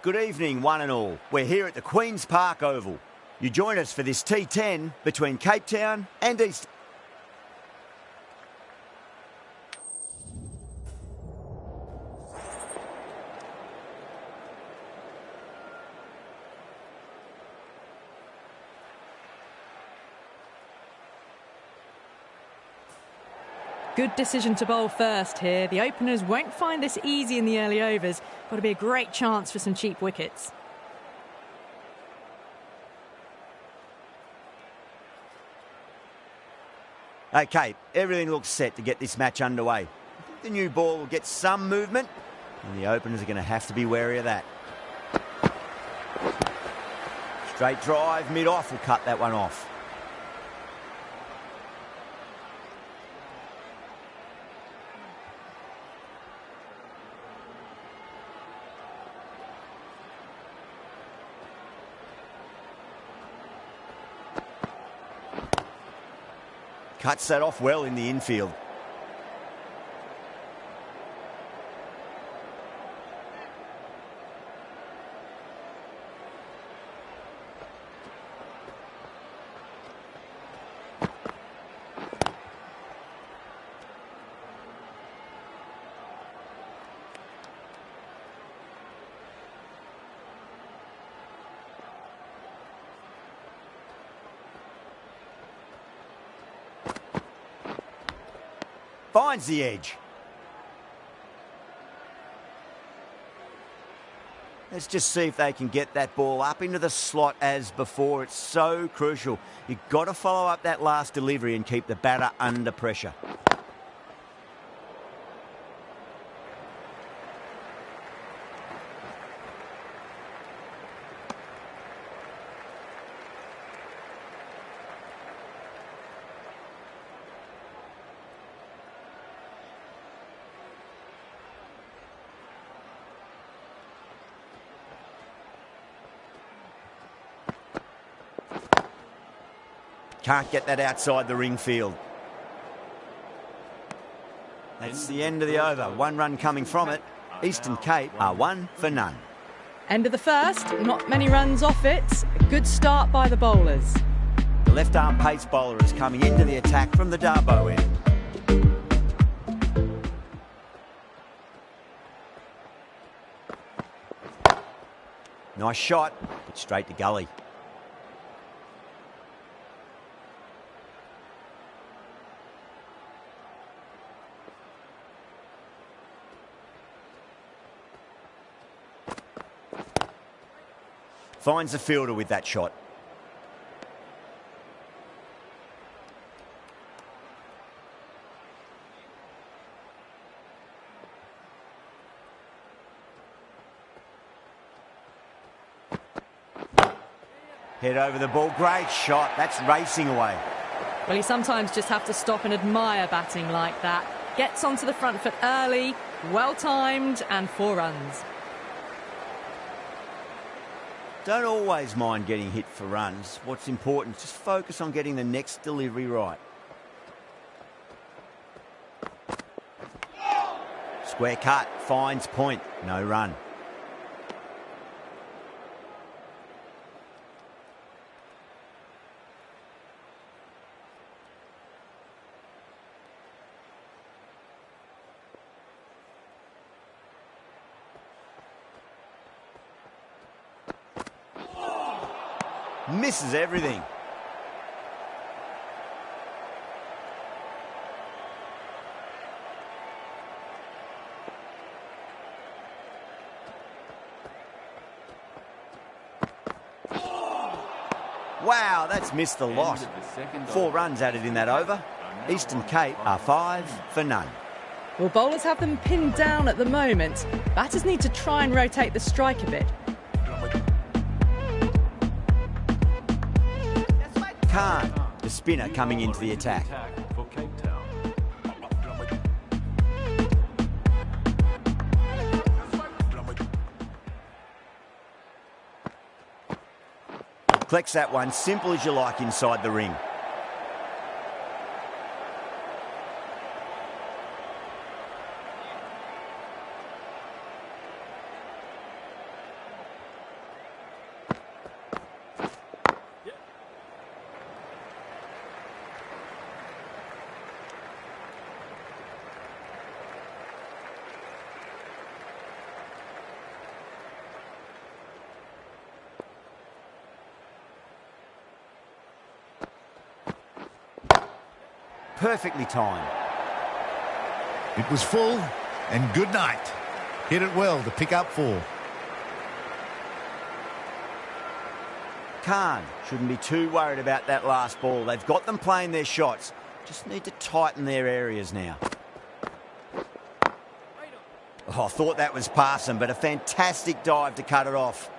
Good evening, one and all. We're here at the Queen's Park Oval. You join us for this T10 between Cape Town and East. Good decision to bowl first here. The openers won't find this easy in the early overs. Got to be a great chance for some cheap wickets. Okay, everything looks set to get this match underway. I think the new ball will get some movement, and the openers are going to have to be wary of that. Straight drive, mid-off will cut that one off. Cuts that off well in the infield. Finds the edge. Let's just see if they can get that ball up into the slot as before. It's so crucial. You've got to follow up that last delivery and keep the batter under pressure. Can't get that outside the ring field. That's the end of the over. 1 run coming from it. Eastern Cape are 1 for none. End of the first, not many runs off it. A good start by the bowlers. The left-arm pace bowler is coming into the attack from the Darbo end. Nice shot, but straight to gully. Finds the fielder with that shot. Head over the ball. Great shot. That's racing away. Well, you sometimes just have to stop and admire batting like that. Gets onto the front foot early, well-timed, and 4 runs. Don't always mind getting hit for runs. What's important is just focus on getting the next delivery right. Square cut, finds point, no run. Misses everything. Wow, that's missed the lot. 4 runs added in that over. Eastern Cape are 5 for none. Well, bowlers have them pinned down at the moment. Batters need to try and rotate the strike a bit. Khan, the spinner, coming into the attack. Collects that one, simple as you like, inside the ring. Perfectly timed. It was full, and good night. Hit it well to pick up 4. Khan shouldn't be too worried about that last ball. They've got them playing their shots. Just need to tighten their areas now. Oh, I thought that was passing, but a fantastic dive to cut it off.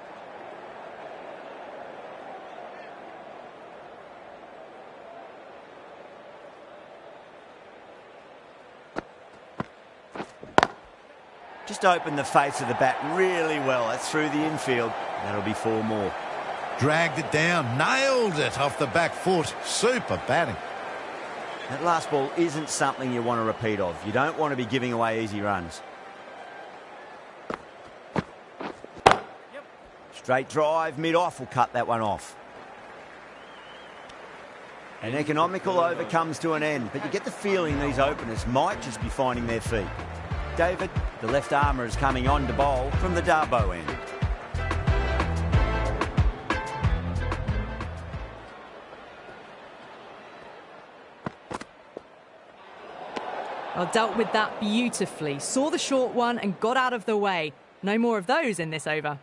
Just opened the face of the bat really well. That's through the infield. That'll be 4 more. Dragged it down, nailed it off the back foot. Super batting. That last ball isn't something you want to repeat of. You don't want to be giving away easy runs. Straight drive, mid-off will cut that one off. An economical over comes to an end, but you get the feeling these openers might just be finding their feet. David, the left armour, is coming on to bowl from the Darbo end. Well, dealt with that beautifully. Saw the short one and got out of the way. No more of those in this over.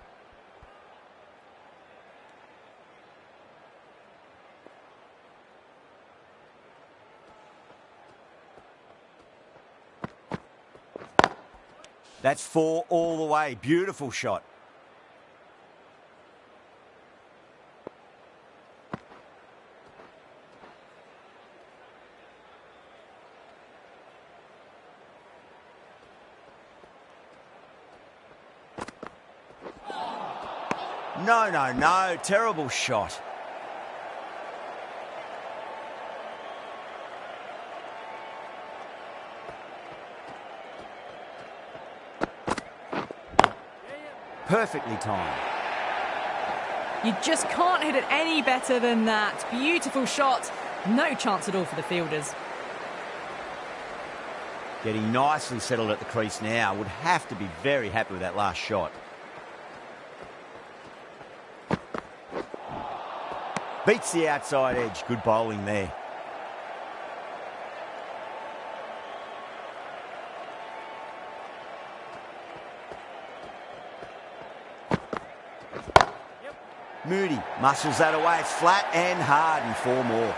That's 4 all the way. Beautiful shot. No, no, no. Terrible shot. Perfectly timed. You just can't hit it any better than that. Beautiful shot. No chance at all for the fielders. Getting nicely settled at the crease now. Would have to be very happy with that last shot. Beats the outside edge. Good bowling there. Moody muscles that away. It's flat and hard and 4 more.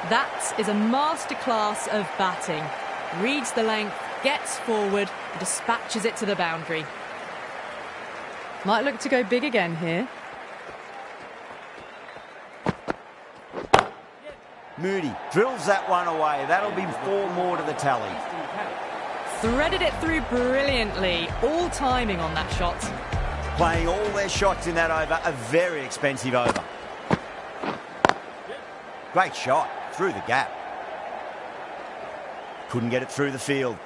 That is a masterclass of batting. Reads the length, gets forward, and dispatches it to the boundary. Might look to go big again here. Moody drills that one away. That'll be 4 more to the tally. Threaded it through brilliantly. All timing on that shot. Playing all their shots in that over. A very expensive over. Great shot. Through the gap. Couldn't get it through the field.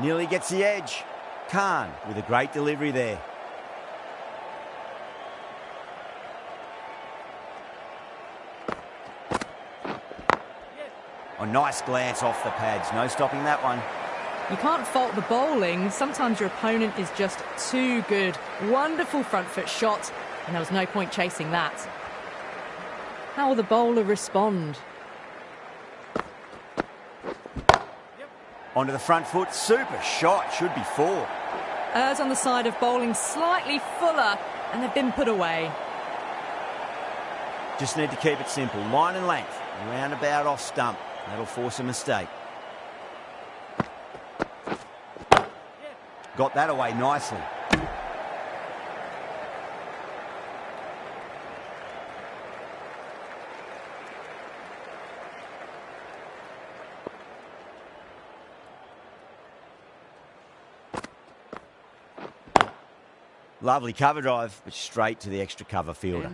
Nearly gets the edge. Khan with a great delivery there. A nice glance off the pads. No stopping that one. You can't fault the bowling. Sometimes your opponent is just too good. Wonderful front foot shot, and there was no point chasing that. How will the bowler respond? Onto the front foot. Super shot. Should be 4. Errs on the side of bowling slightly fuller, and they've been put away. Just need to keep it simple. Line and length. Roundabout off stump. That'll force a mistake. Got that away nicely. Lovely cover drive, but straight to the extra cover fielder.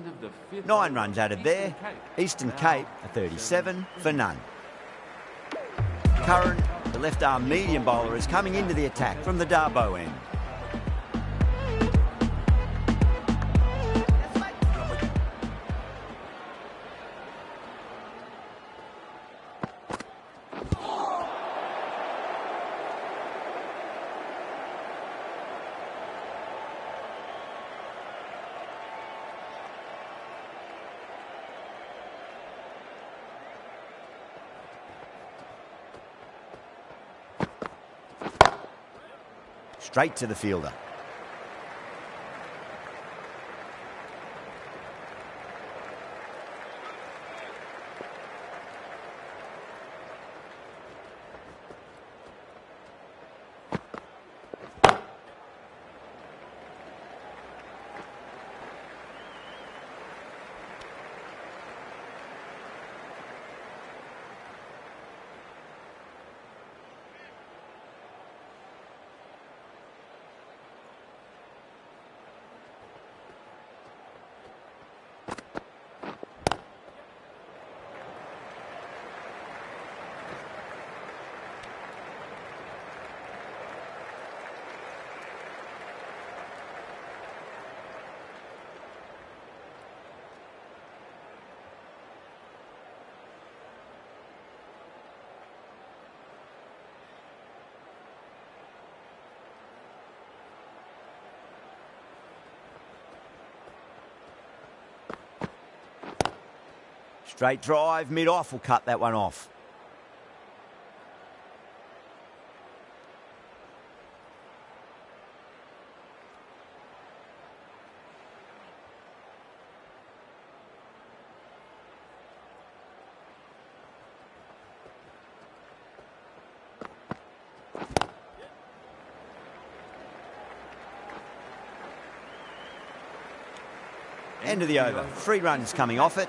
9 runs added there. Eastern Cape, a 37 for none. Curran, the left-arm medium bowler, is coming into the attack from the Darbo end. Straight to the fielder. Straight drive, mid-off will cut that one off. End of the over. 3 runs coming off it.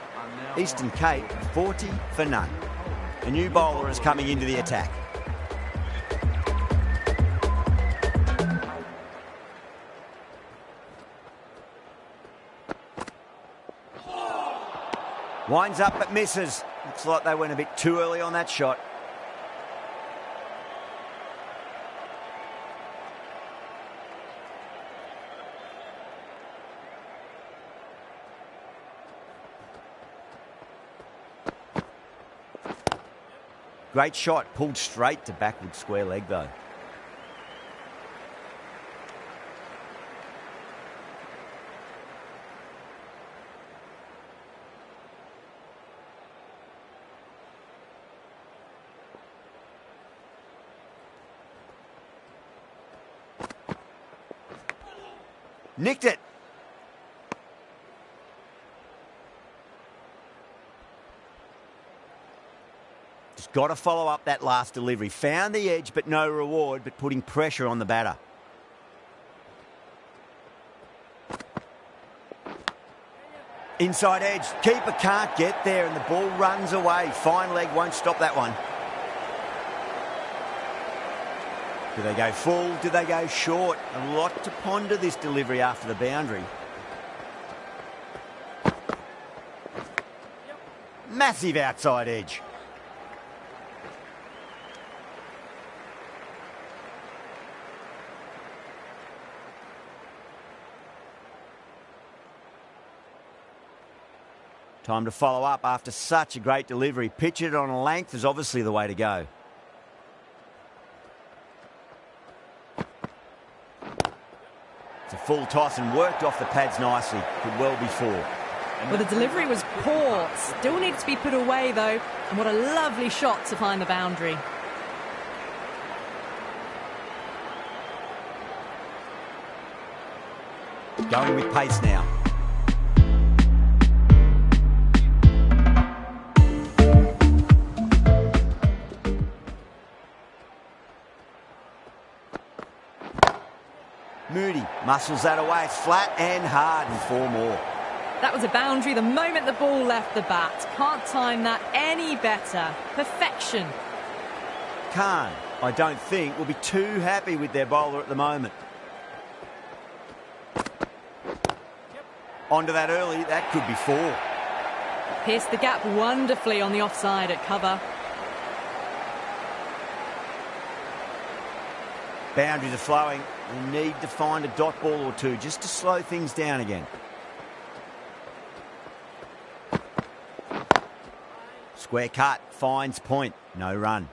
Eastern Cape 40 for none. A new bowler is coming into the attack. Winds up but misses. Looks like they went a bit too early on that shot. Great shot, pulled straight to backward square leg though. Nicked it. Just got to follow up that last delivery. Found the edge, but no reward, but putting pressure on the batter. Inside edge. Keeper can't get there, and the ball runs away. Fine leg won't stop that one. Do they go full? Do they go short? A lot to ponder this delivery after the boundary. Massive outside edge. Time to follow up after such a great delivery. Pitch it on a length is obviously the way to go. It's a full toss and worked off the pads nicely. Could well be 4. Well, the delivery was poor. Still needs to be put away, though. And what a lovely shot to find the boundary. Going with pace now. Moody muscles that away. It's flat and hard, and 4 more. That was a boundary the moment the ball left the bat. Can't time that any better. Perfection. Khan, I don't think, will be too happy with their bowler at the moment. Onto that early, that could be 4. Pierced the gap wonderfully on the offside at cover. Boundaries are flowing. We need to find a dot ball or two just to slow things down again. Square cut, finds point, no run.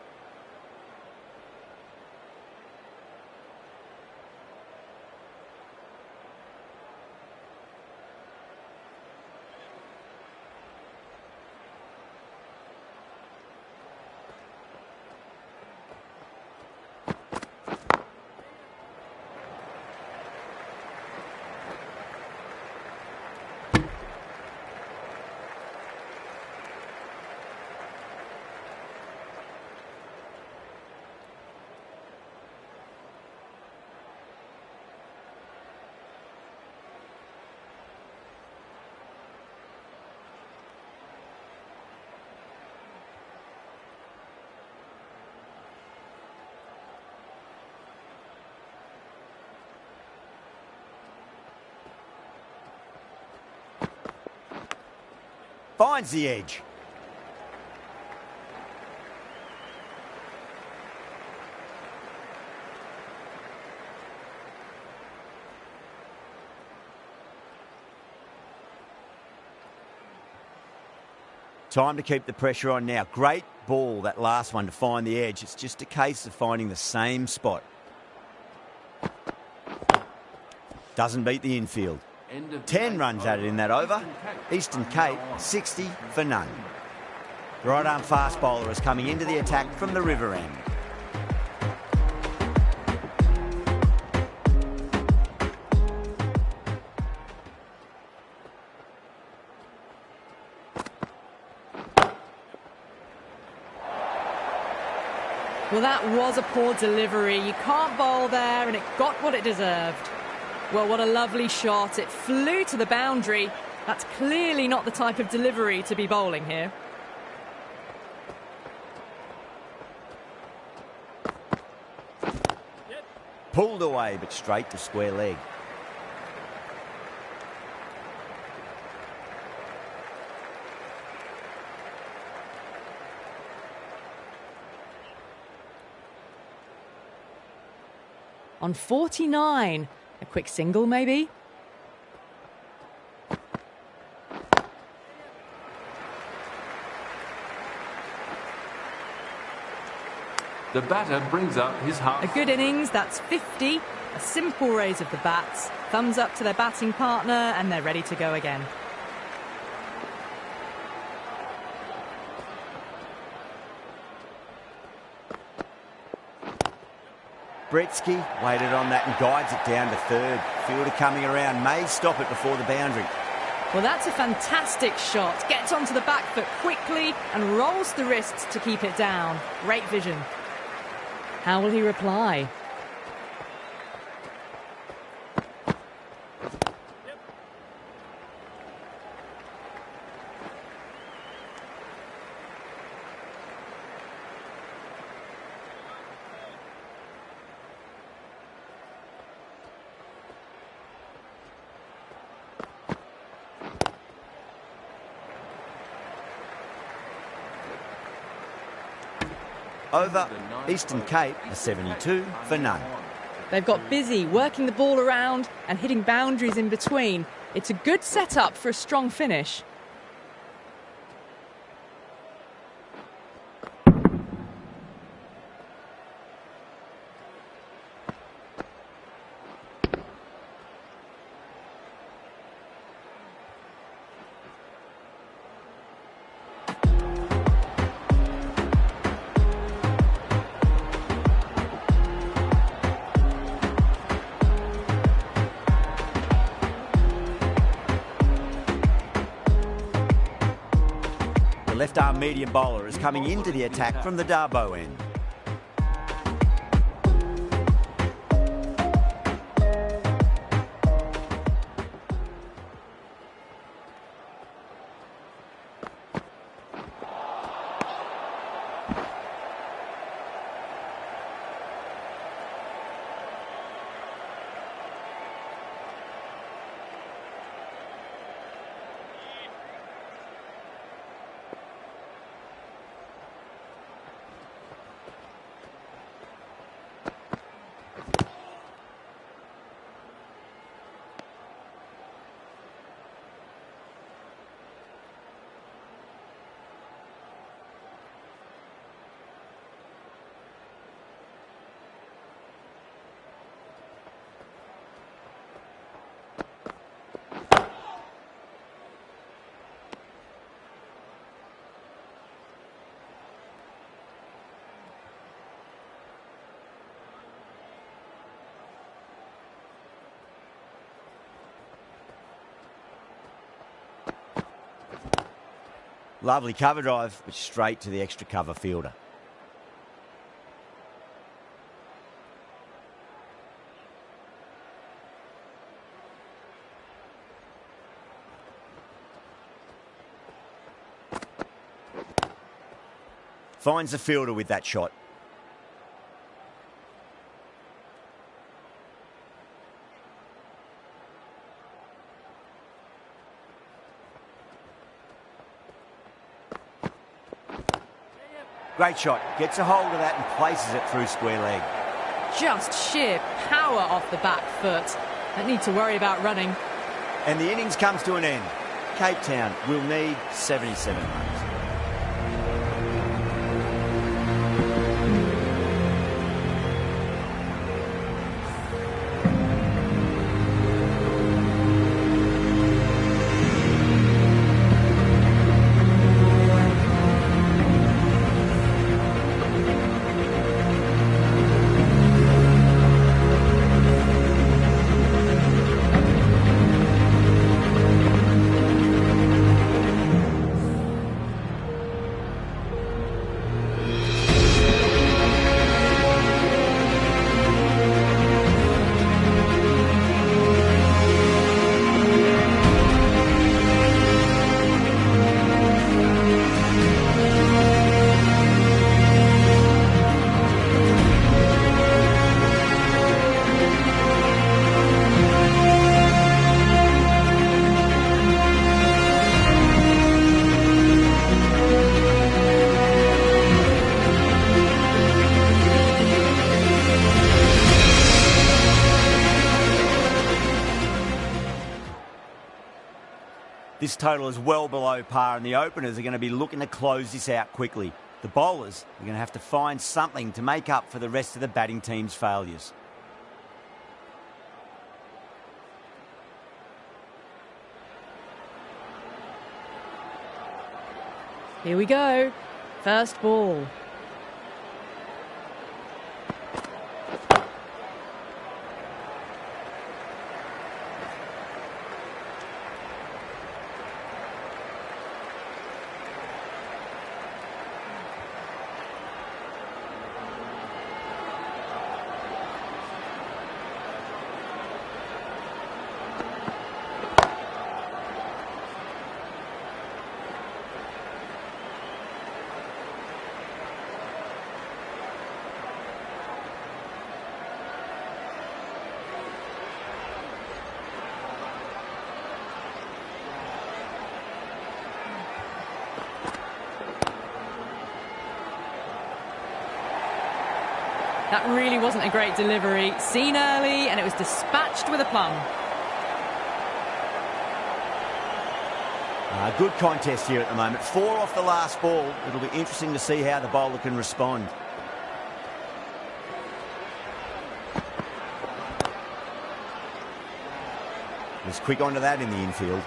Finds the edge. Time to keep the pressure on now. Great ball, that last one, to find the edge. It's just a case of finding the same spot. Doesn't beat the infield. 10 runs added in that over. Eastern Cape, 60 for none. The right arm fast bowler is coming into the attack from the river end. Well, that was a poor delivery. You can't bowl there, and it got what it deserved. Well, what a lovely shot. It flew to the boundary. That's clearly not the type of delivery to be bowling here. Pulled away, but straight to square leg. On 49. A quick single, maybe? The batter brings up his half. A good innings, that's 50. A simple raise of the bats. Thumbs up to their batting partner, and they're ready to go again. Bretsky waited on that and guides it down to third. Fielder coming around, may stop it before the boundary. Well, that's a fantastic shot. Gets onto the back foot quickly and rolls the wrists to keep it down. Great vision. How will he reply? Over, Eastern Cape, a 72 for none. They've got busy working the ball around and hitting boundaries in between. It's a good setup for a strong finish. The left-arm medium bowler is coming into the attack from the Darbo end. Lovely cover drive, but straight to the extra cover fielder. Finds the fielder with that shot. Great shot. Gets a hold of that and places it through square leg. Just sheer power off the back foot. Don't need to worry about running. And the innings comes to an end. Cape Town will need 77 runs. This total is well below par, and the openers are going to be looking to close this out quickly. The bowlers are going to have to find something to make up for the rest of the batting team's failures. Here we go. First ball. That really wasn't a great delivery. Seen early, and it was dispatched with a plum. Good contest here at the moment. 4 off the last ball. It'll be interesting to see how the bowler can respond. Was quick onto that in the infield.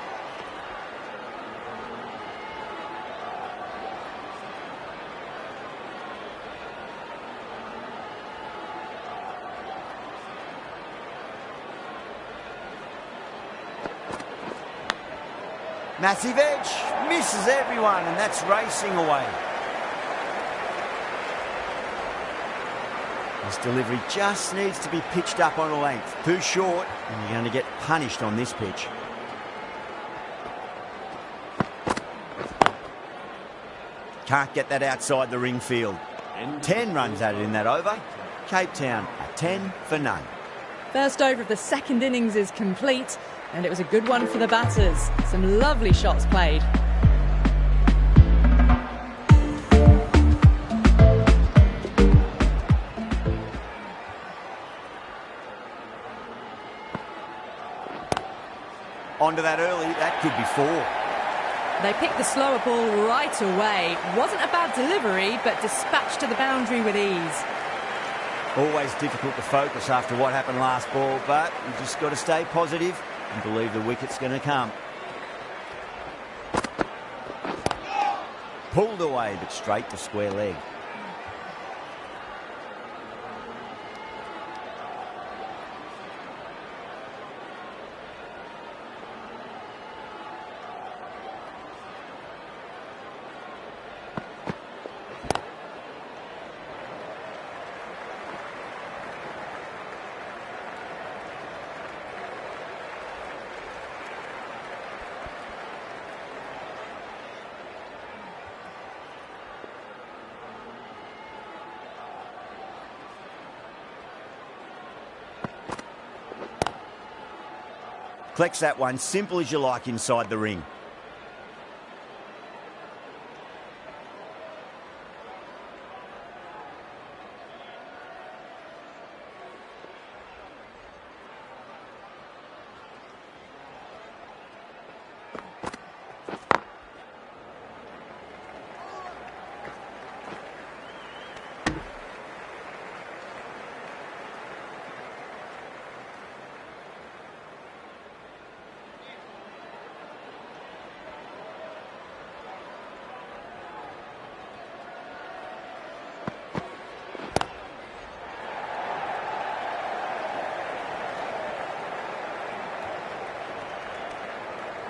Massive edge, misses everyone, and that's racing away. This delivery just needs to be pitched up on a length. Too short, and you're going to get punished on this pitch. Can't get that outside the ring field. 10 runs added in that over. Cape Town are 10 for none. First over of the second innings is complete, and it was a good one for the batters. Some lovely shots played. Onto that early, that could be 4. They picked the slower ball right away. Wasn't a bad delivery, but dispatched to the boundary with ease. Always difficult to focus after what happened last ball, but you've just got to stay positive and believe the wicket's going to come. Pulled away, but straight to square leg. Collects that one, simple as you like, inside the ring.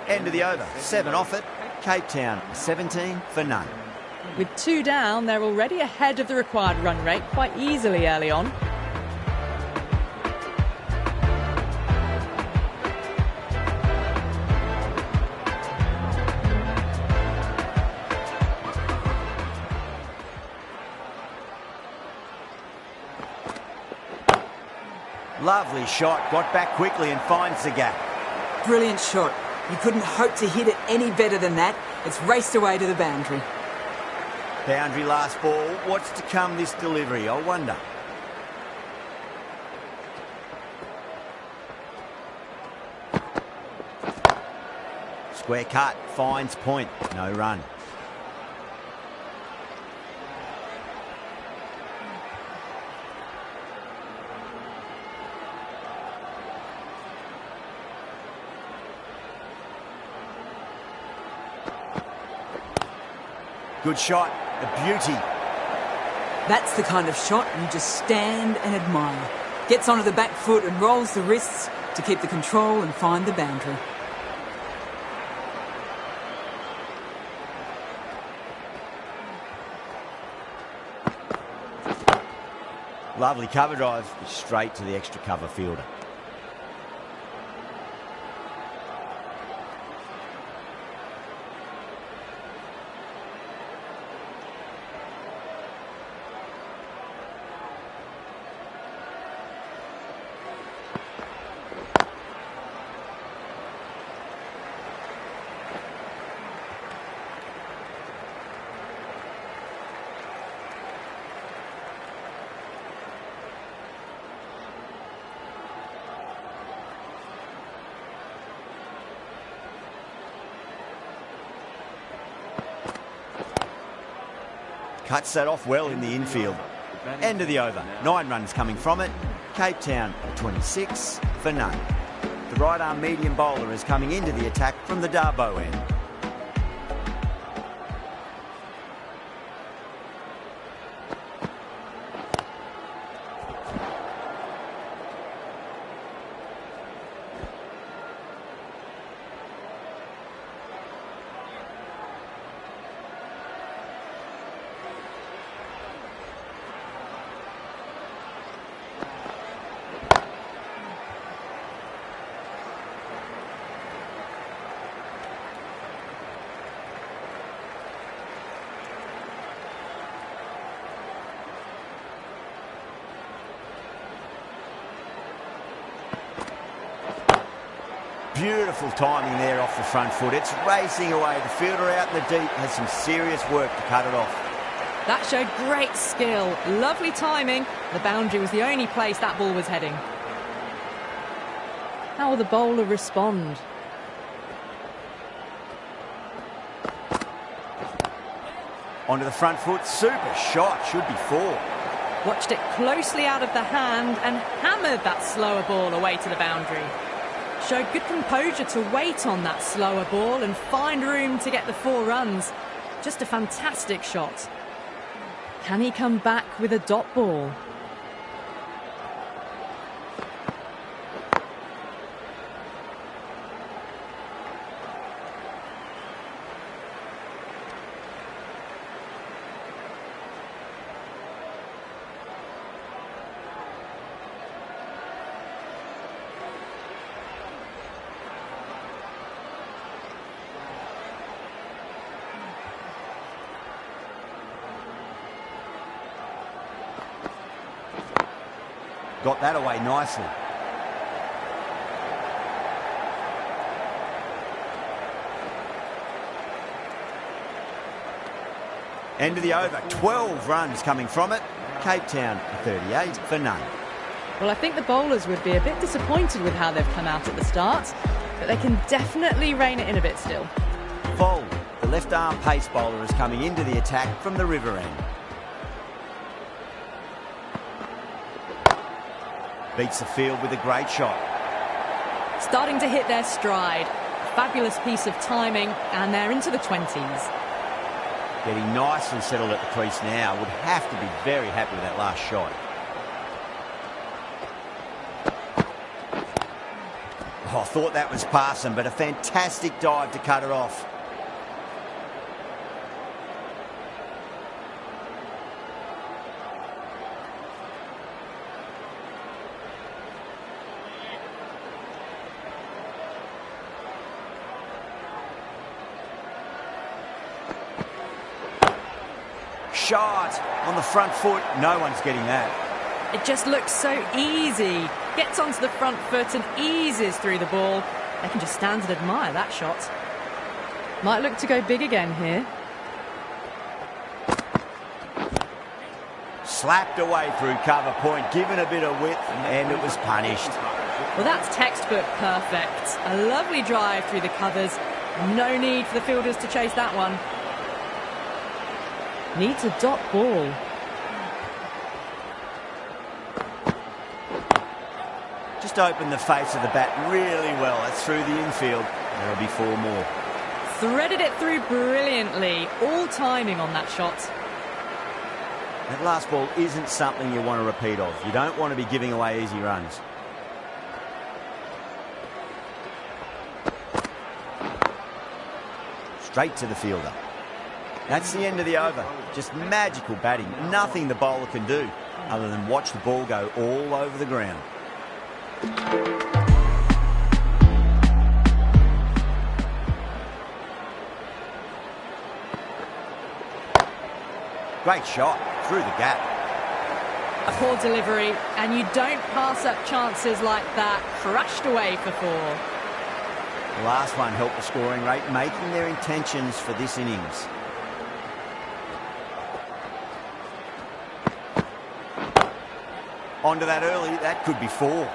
End of the over. 7 off it. Cape Town 17 for none. With 2 down, they're already ahead of the required run rate quite easily early on. Lovely shot. Got back quickly and finds the gap. Brilliant shot. You couldn't hope to hit it any better than that. It's raced away to the boundary. Boundary last ball. What's to come this delivery, I wonder? Square cut. Finds point. No run. Good shot, a beauty. That's the kind of shot you just stand and admire. Gets onto the back foot and rolls the wrists to keep the control and find the boundary. Lovely cover drive, straight to the extra cover fielder. Cuts that off well in the infield. End of the over. 9 runs coming from it. Cape Town 26 for none. The right arm medium bowler is coming into the attack from the Darbo end. Beautiful timing there off the front foot. It's racing away. The fielder out in the deep has some serious work to cut it off. That showed great skill. Lovely timing. The boundary was the only place that ball was heading. How will the bowler respond? Onto the front foot. Super shot. Should be 4. Watched it closely out of the hand and hammered that slower ball away to the boundary. Showed good composure to wait on that slower ball and find room to get the 4 runs. Just a fantastic shot. Can he come back with a dot ball? Got that away nicely. End of the over. 12 runs coming from it. Cape Town 38 for none. Well, I think the bowlers would be a bit disappointed with how they've come out at the start, but they can definitely rein it in a bit still. Voll, the left-arm pace bowler, is coming into the attack from the river end. Beats the field with a great shot. Starting to hit their stride. Fabulous piece of timing, and they're into the 20s. Getting nicely settled at the crease now. Would have to be very happy with that last shot. Oh, I thought that was passing, but a fantastic dive to cut it off. Shot on the front foot. No one's getting that. It just looks so easy. Gets onto the front foot and eases through the ball. They can just stand and admire that shot. Might look to go big again here. Slapped away through cover point, given a bit of width, and it was punished. Well, that's textbook perfect. A lovely drive through the covers. No need for the fielders to chase that one. Needs a dot ball. Just opened the face of the bat really well. That's through the infield. There'll be 4 more. Threaded it through brilliantly. All timing on that shot. That last ball isn't something you want to repeat of. You don't want to be giving away easy runs. Straight to the fielder. That's the end of the over. Just magical batting. Nothing the bowler can do other than watch the ball go all over the ground. Great shot through the gap. A poor delivery, and you don't pass up chances like that. Crushed away for 4. The last one helped the scoring rate, making their intentions for this innings. Onto that early, that could be 4.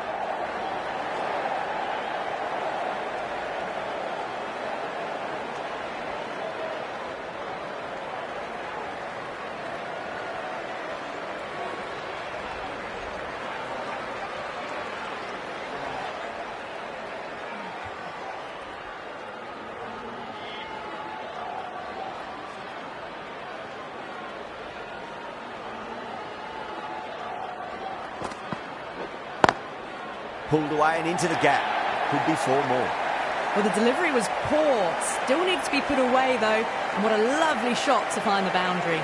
Pulled away and into the gap. Could be 4 more. Well, the delivery was poor. Still needs to be put away, though. And what a lovely shot to find the boundary.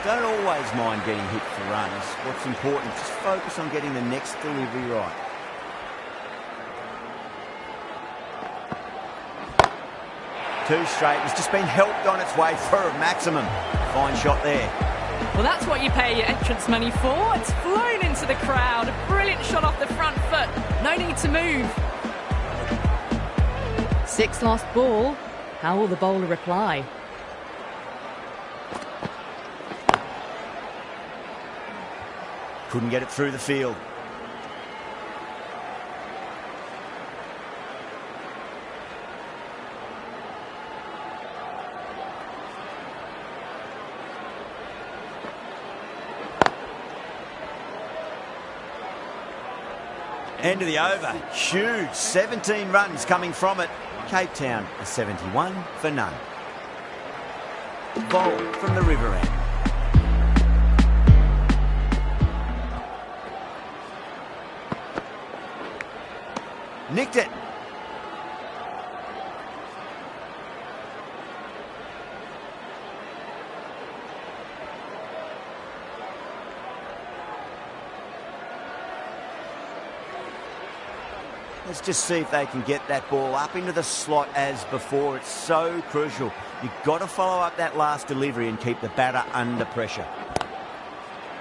Don't always mind getting hit for runs. What's important, just focus on getting the next delivery right. Too straight. It's just been helped on its way for a maximum. Fine shot there. Well, that's what you pay your entrance money for. It's flown into the crowd. A brilliant shot off the front foot. No need to move. 6 last ball. How will the bowler reply? Couldn't get it through the field. End of the over. Huge. 17 runs coming from it. Cape Town a 71 for none. Voll from the river end. Nicked it. Let's just see if they can get that ball up into the slot as before. It's so crucial. You've got to follow up that last delivery and keep the batter under pressure.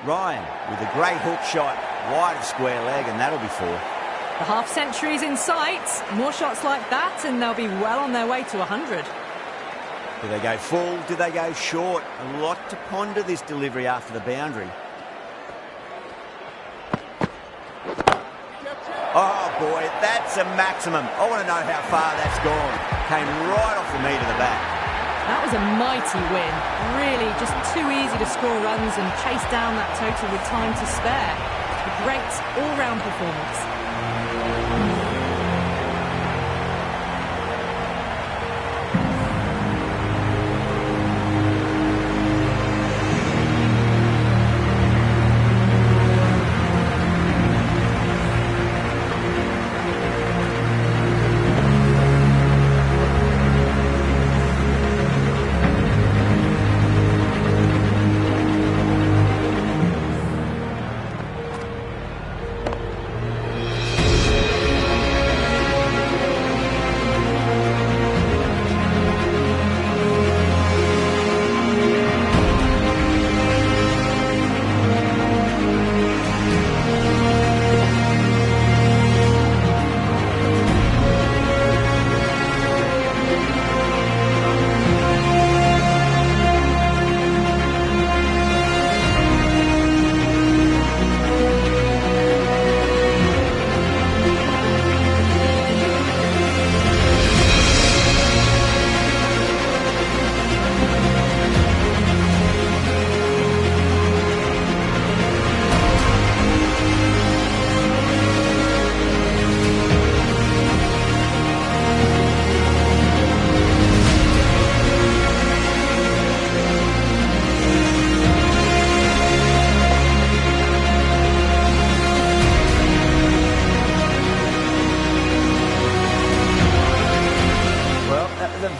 Ryan with a great hook shot, wide of square leg, and that'll be 4. The half-century's in sight. More shots like that and they'll be well on their way to 100. Do they go full? Do they go short? A lot to ponder this delivery after the boundary. Oh boy, that's a maximum. I want to know how far that's gone. Came right off the meat of the bat. That was a mighty win. Really just too easy to score runs and chase down that total with time to spare. A great all-round performance.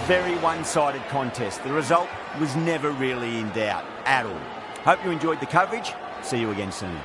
Very one-sided contest. The result was never really in doubt at all. Hope you enjoyed the coverage. See you again soon.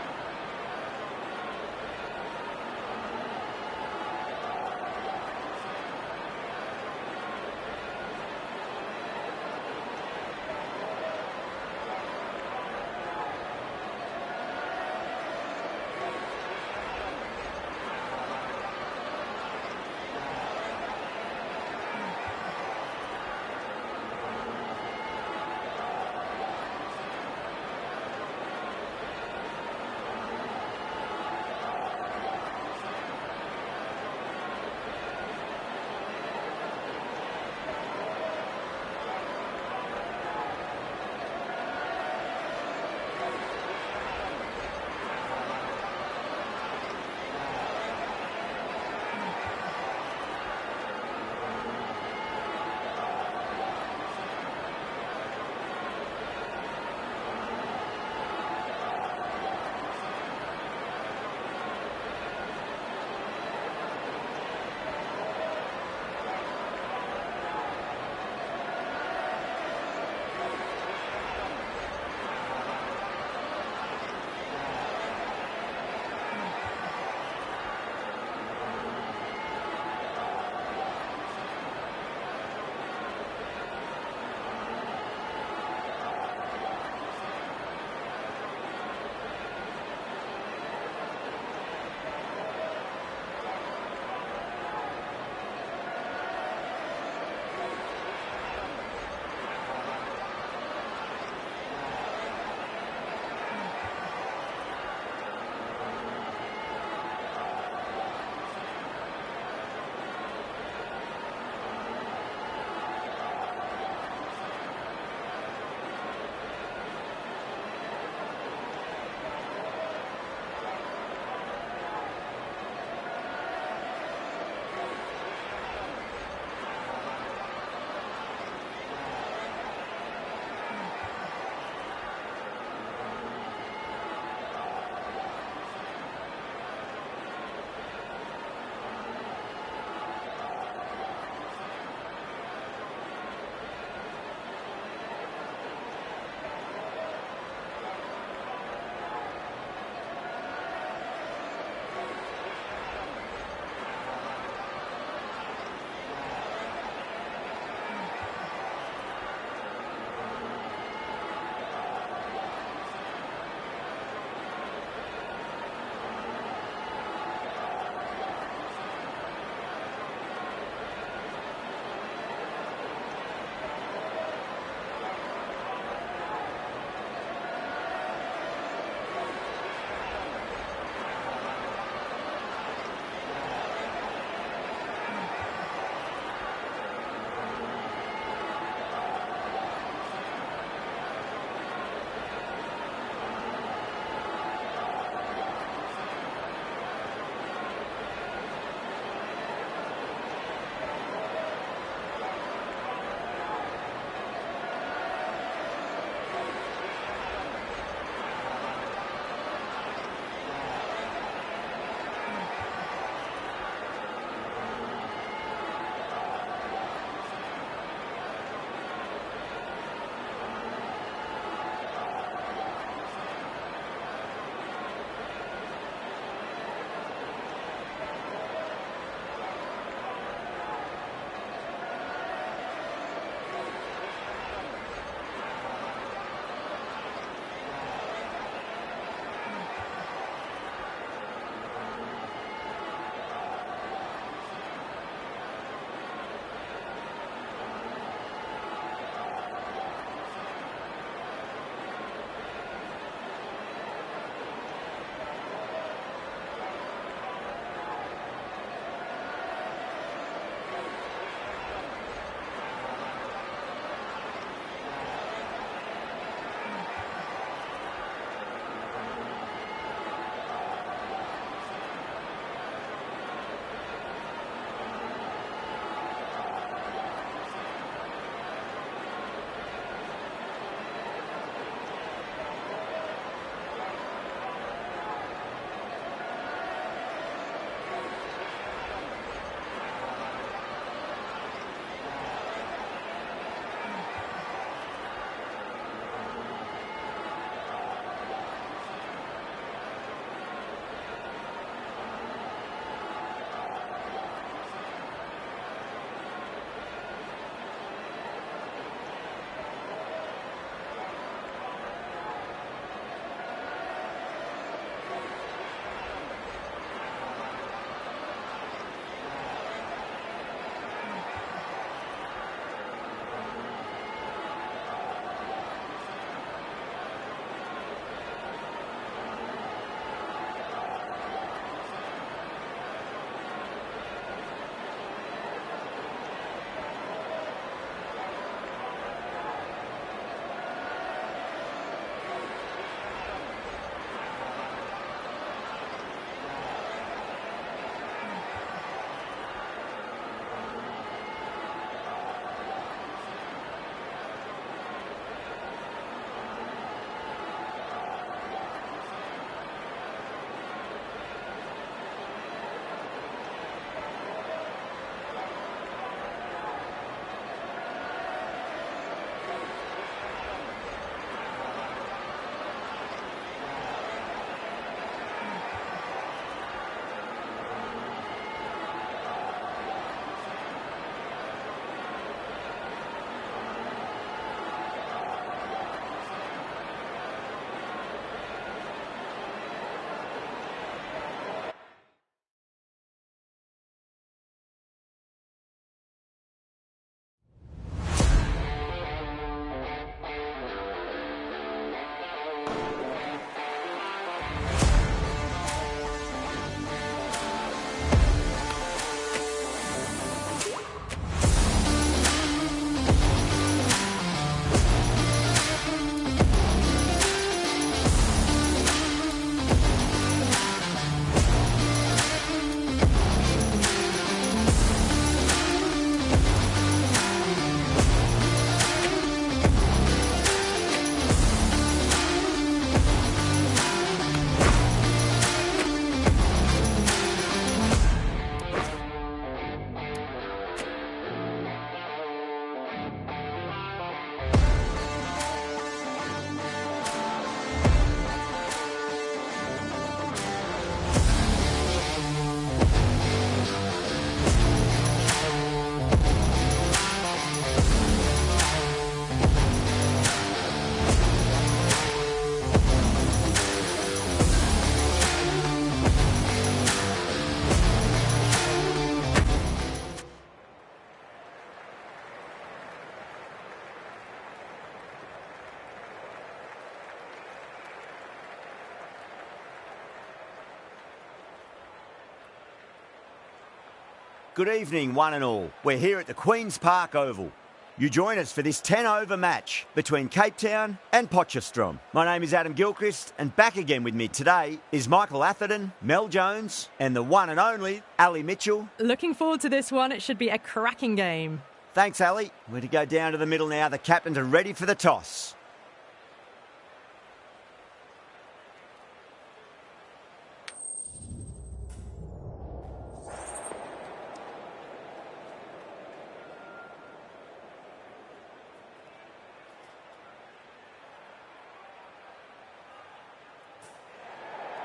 Good evening, one and all. We're here at the Queen's Park Oval. You join us for this 10-over match between Cape Town and Potchefstroom. My name is Adam Gilchrist, and back again with me today is Michael Atherton, Mel Jones, and the one and only Ali Mitchell. Looking forward to this one. It should be a cracking game. Thanks, Ali. We're to go down to the middle now. The captains are ready for the toss.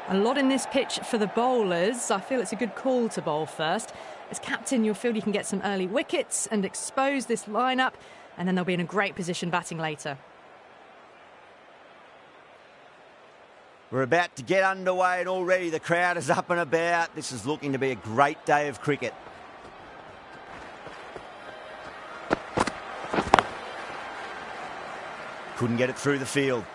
A lot in this pitch for the bowlers. I feel it's a good call to bowl first. As captain, you'll feel you can get some early wickets and expose this lineup, and then they'll be in a great position batting later. We're about to get underway, and already the crowd is up and about. This is looking to be a great day of cricket. Couldn't get it through the field.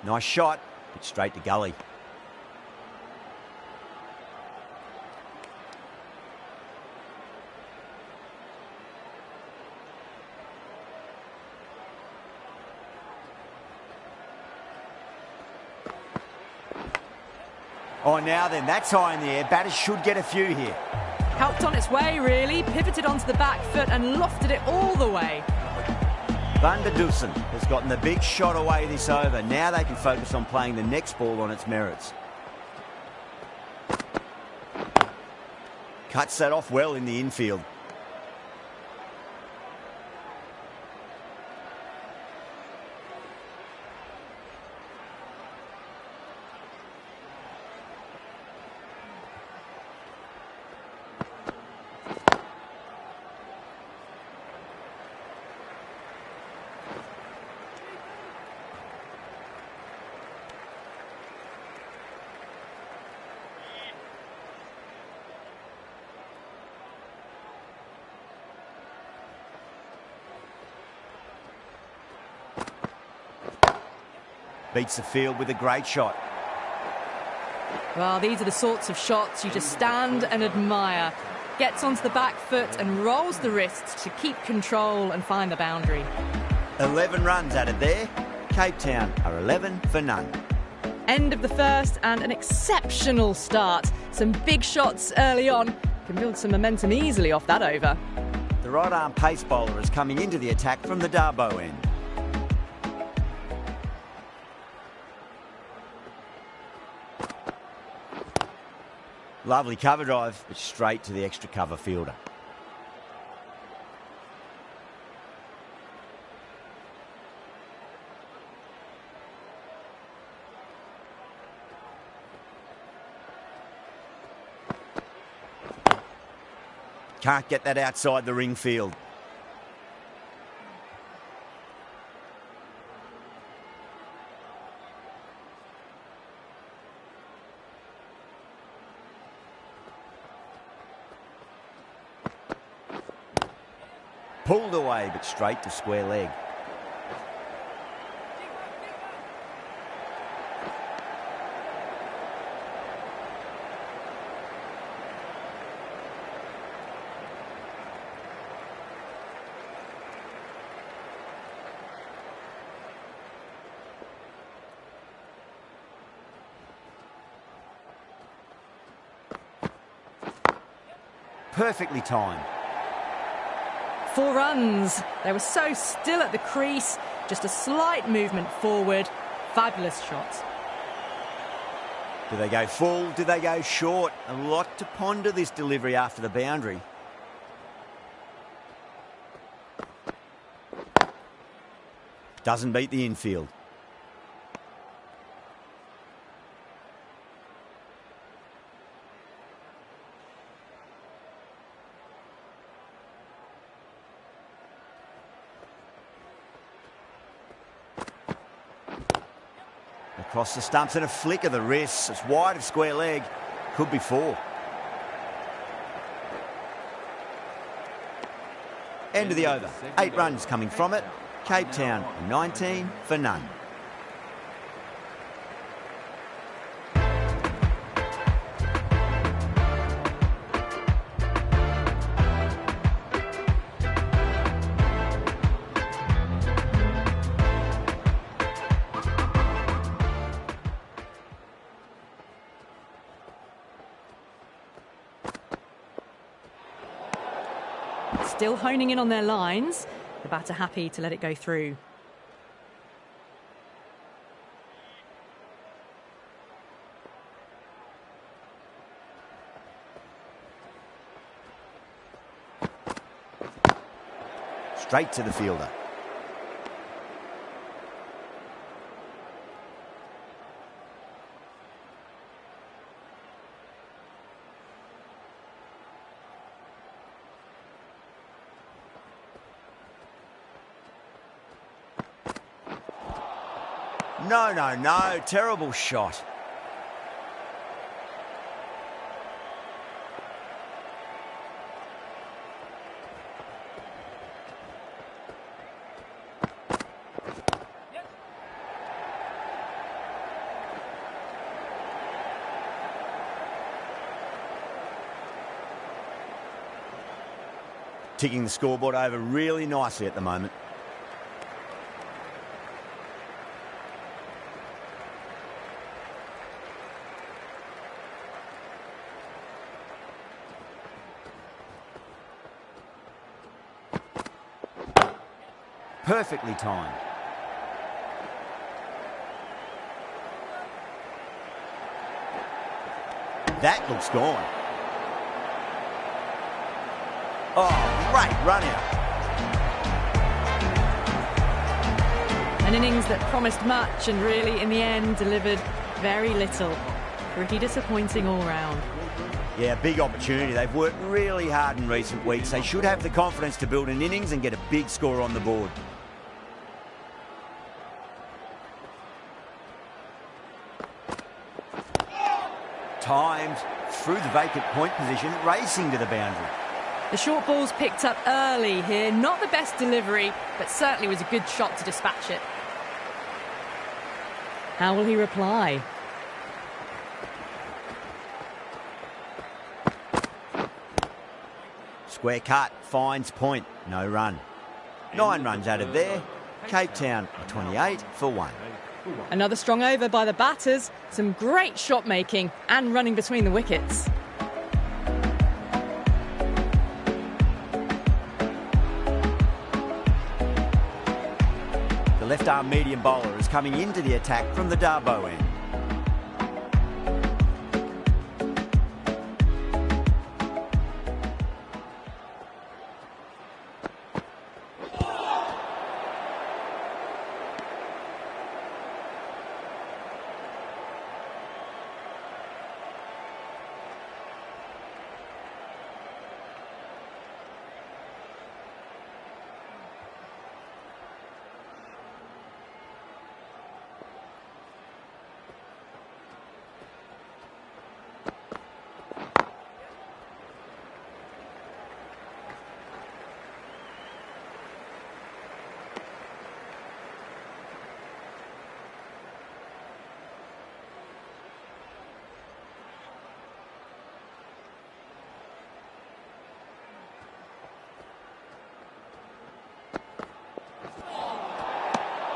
Nice shot, but straight to gully. Oh, now then, that's high in the air. Batters should get a few here. Helped on its way, really. Pivoted onto the back foot and lofted it all the way. Van der Dussen has gotten the big shot away this over. Now they can focus on playing the next ball on its merits. Cuts that off well in the infield. Beats the field with a great shot. Well, these are the sorts of shots you just stand and admire. Gets onto the back foot and rolls the wrists to keep control and find the boundary. 11 runs added there. Cape Town are 11 for none. End of the first and an exceptional start. Some big shots early on. Can build some momentum easily off that over. The right arm pace bowler is coming into the attack from the Darboe end. Lovely cover drive, but straight to the extra cover fielder. Can't get that outside the ring field. Pulled away, but straight to square leg. Perfectly timed. 4 runs. They were so still at the crease. Just a slight movement forward. Fabulous shots. Do they go full? Do they go short? A lot to ponder this delivery after the boundary. Doesn't beat the infield. Across the stumps and a flick of the wrists. It's wide of square leg. Could be 4. End of the over. 8 runs coming from it. Cape Town 19 for none. Still honing in on their lines. The batter happy to let it go through. Straight to the fielder. No, no, no. Terrible shot. Ticking the scoreboard over really nicely at the moment. Perfectly timed. That looks gone. Oh, great run out. An innings that promised much and really, in the end, delivered very little. Pretty disappointing all round. Yeah, big opportunity. They've worked really hard in recent weeks. They should have the confidence to build an innings and get a big score on the board. Timed through the vacant point position, racing to the boundary. The short ball's picked up early here. Not the best delivery, but certainly was a good shot to dispatch it. How will he reply? Square cut, finds point, no run. 9 runs out of there. Cape Town 28 for 1. Another strong over by the batters. Some great shot making and running between the wickets. The left-arm medium bowler is coming into the attack from the Darboe end.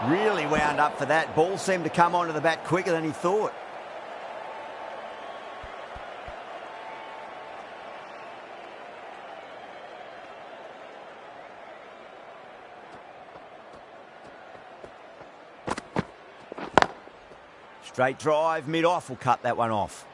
Really wound up for that. Ball seemed to come onto the bat quicker than he thought. Straight drive, mid-off will cut that one off.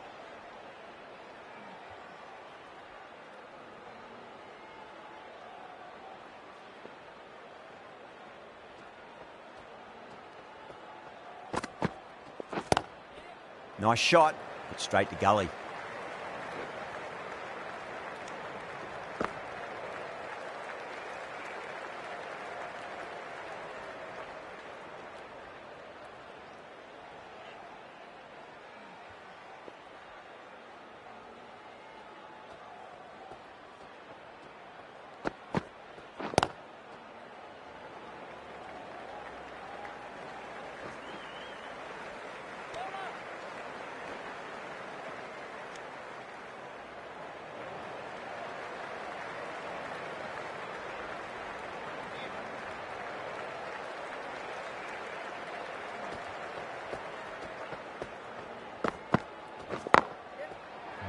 Nice shot, but straight to gully.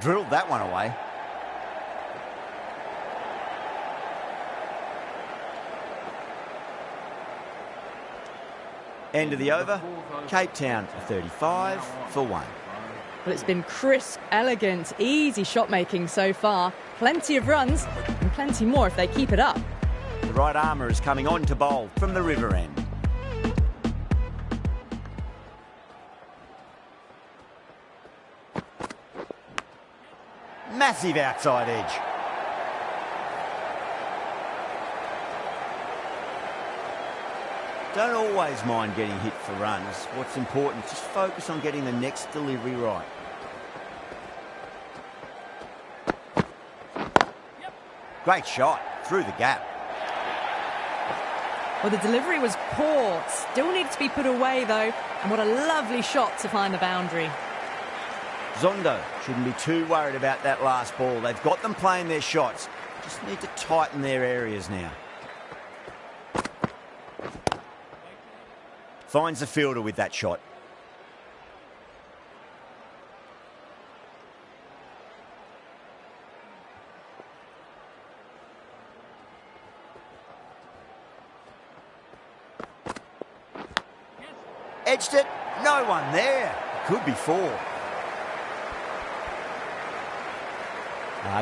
Drilled that one away. End of the over. Cape Town 35 for 1. But it's been crisp, elegant, easy shot making so far. Plenty of runs and plenty more if they keep it up. The right armour is coming on to bowl from the river end. Massive outside edge. Don't always mind getting hit for runs. What's important is just focus on getting the next delivery right. Great shot through the gap. Well, the delivery was poor. Still needs to be put away, though. And what a lovely shot to find the boundary. Zondo shouldn't be too worried about that last ball. They've got them playing their shots. Just need to tighten their areas now. Finds the fielder with that shot. Edged it. No one there. Could be 4.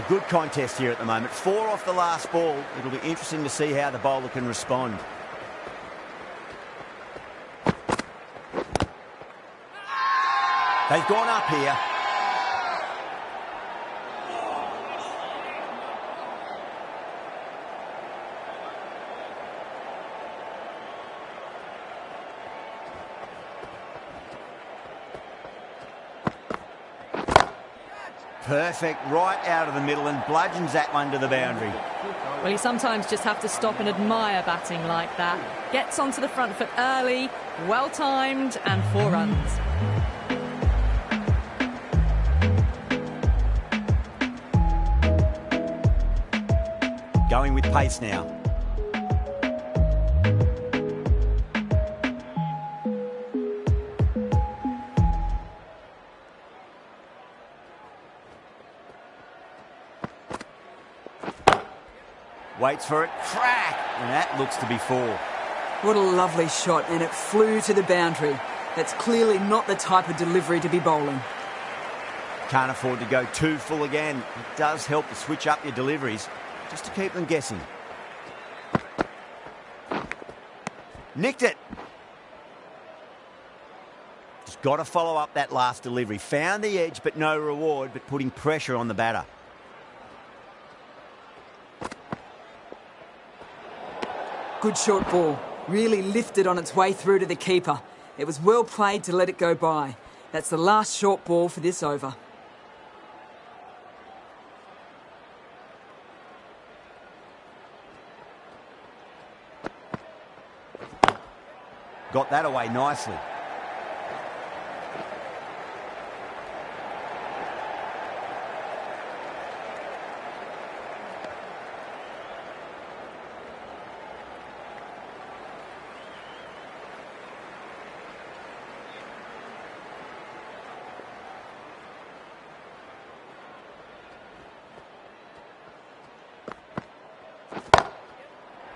Good contest here at the moment. 4 off the last ball. It'll be interesting to see how the bowler can respond. They've gone up here. Perfect, right out of the middle and bludgeons that one to the boundary. Well, you sometimes just have to stop and admire batting like that. Gets onto the front foot early, well-timed, and 4 runs. Going with pace now. Waits for it, crack, and that looks to be 4. What a lovely shot, and it flew to the boundary. That's clearly not the type of delivery to be bowling. Can't afford to go too full again. It does help to switch up your deliveries, just to keep them guessing. Nicked it. Just got to follow up that last delivery. Found the edge, but no reward, but putting pressure on the batter. Good short ball. Really lifted on its way through to the keeper. It was well played to let it go by. That's the last short ball for this over. Got that away nicely.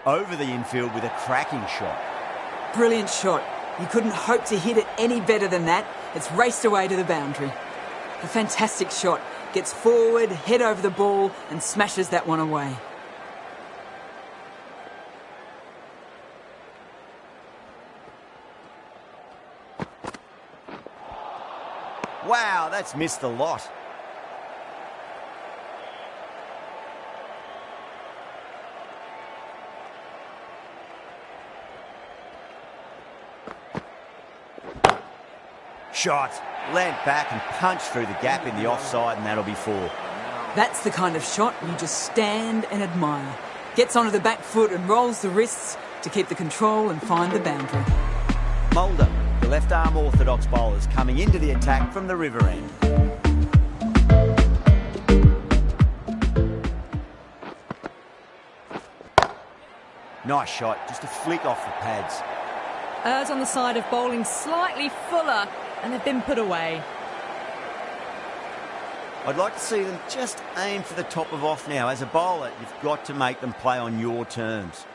Over the infield with a cracking shot. Brilliant shot. You couldn't hope to hit it any better than that. It's raced away to the boundary. A fantastic shot. Gets forward, head over the ball, and smashes that one away. Wow, that's missed a lot. Shot, land back and punch through the gap in the offside, and that'll be 4. That's the kind of shot you just stand and admire. Gets onto the back foot and rolls the wrists to keep the control and find the boundary. Mulder, the left-arm orthodox bowlers, coming into the attack from the river end. Nice shot, just a flick off the pads. Errs on the side of bowling slightly fuller, and they've been put away. I'd like to see them just aim for the top of off now. As a bowler, you've got to make them play on your terms.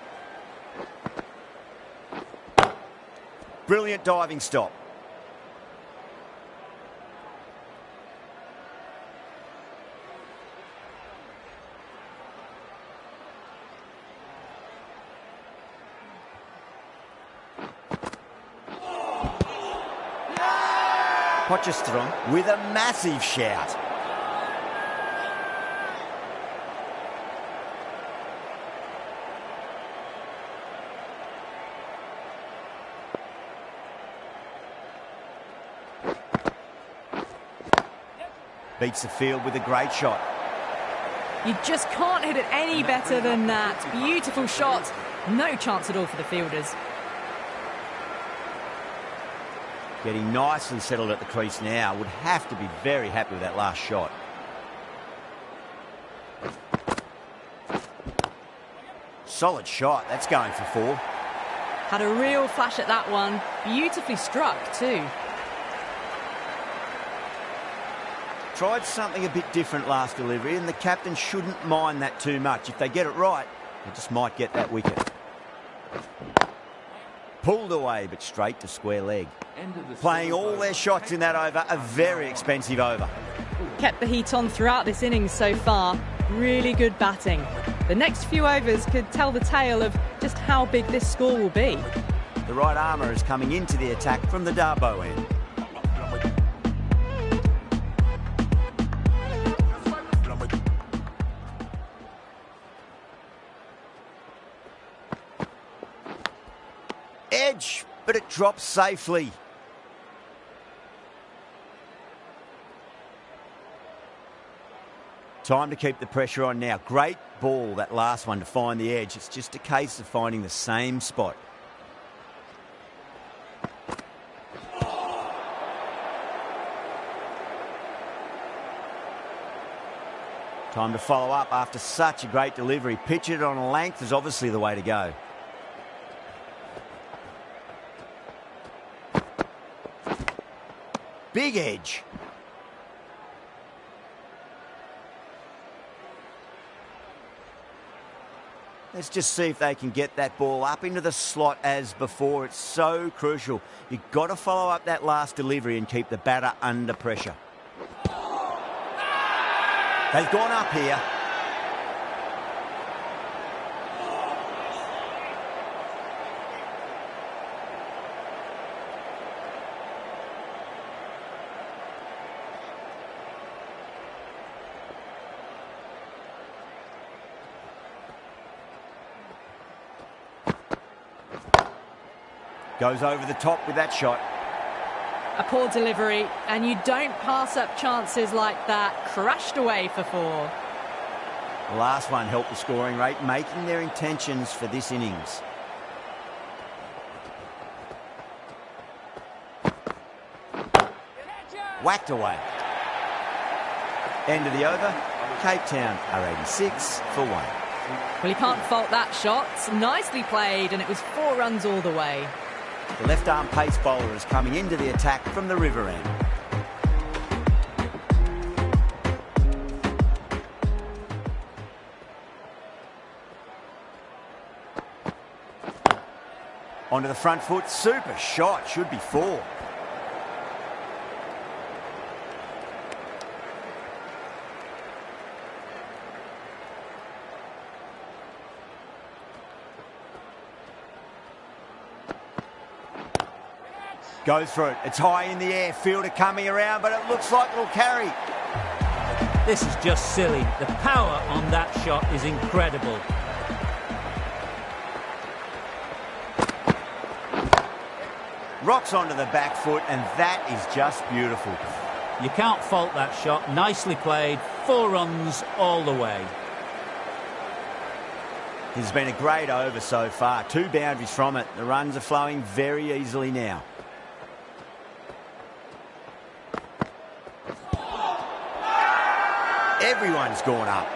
Brilliant diving stop. Potchefstroom with a massive shout. Beats the field with a great shot. You just can't hit it any better than that. Beautiful shot. No chance at all for the fielders. Getting nicely settled at the crease now. Would have to be very happy with that last shot. Solid shot. That's going for 4. Had a real flash at that one. Beautifully struck too. Tried something a bit different last delivery, and the captain shouldn't mind that too much. If they get it right, they just might get that wicket. Pulled away, but straight to square leg. Playing all their shots in that over, a very expensive over. Kept the heat on throughout this innings so far. Really good batting. The next few overs could tell the tale of just how big this score will be. The right armour is coming into the attack from the Darboe end. Edge, but it drops safely. Time to keep the pressure on now. Great ball, that last one, to find the edge. It's just a case of finding the same spot. Time to follow up after such a great delivery. Pitch it on a length is obviously the way to go. Big edge. Let's just see if they can get that ball up into the slot as before. It's so crucial. You've got to follow up that last delivery and keep the batter under pressure. They've gone up here. Goes over the top with that shot. A poor delivery, and you don't pass up chances like that. Crashed away for 4. The last one helped the scoring rate, making their intentions for this innings. Whacked away. End of the over. Cape Town are 86 for 1. Well, you can't fault that shot. Nicely played, and it was 4 runs all the way. The left-arm pace bowler is coming into the attack from the river end. Onto the front foot, super shot, should be 4. Goes for it. It's high in the air. Fielder coming around, but it looks like it'll carry. This is just silly. The power on that shot is incredible. Rocks onto the back foot, and that is just beautiful. You can't fault that shot. Nicely played. 4 runs all the way. This has been a great over so far. 2 boundaries from it. The runs are flowing very easily now. Everyone's gone up.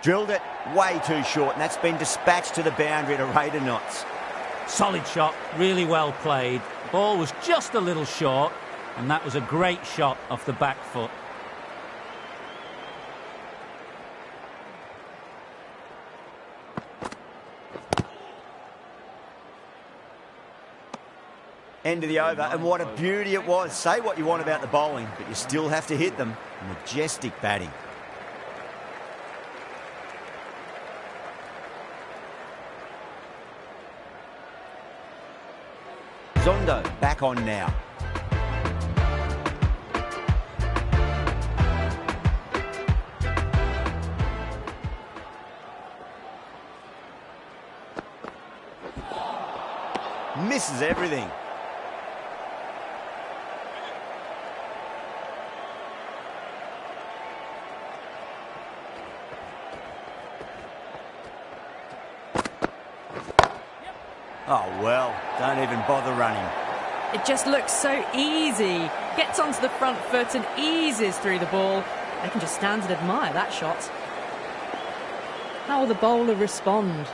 Drilled it way too short, and that's been dispatched to the boundary at a rate of knots. Solid shot, really well played. Ball was just a little short, and that was a great shot off the back foot. End of the over, and what a beauty it was. Say what you want about the bowling, but you still have to hit them. Majestic batting. Zondo back on now. Misses everything. Oh, well, don't even bother running. It just looks so easy. Gets onto the front foot and eases through the ball. They can just stand and admire that shot. How will the bowler respond?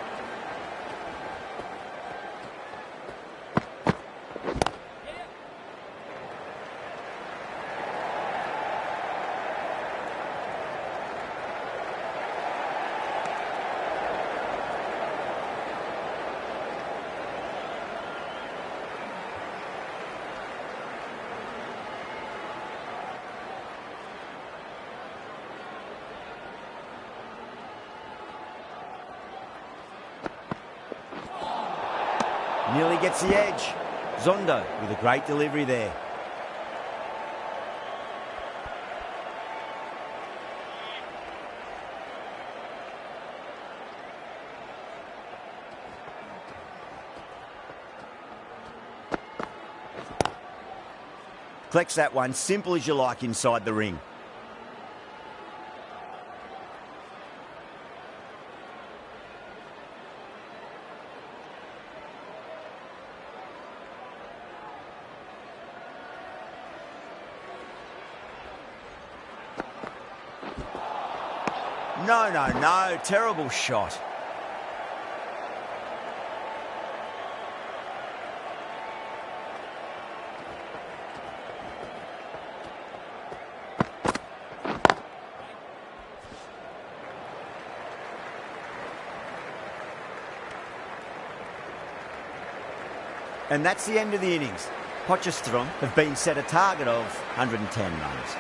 Nearly gets the edge. Zondo with a great delivery there. Collects that one, simple as you like inside the ring. No, terrible shot. And that's the end of the innings. Potchefstroom have been set a target of 110 runs.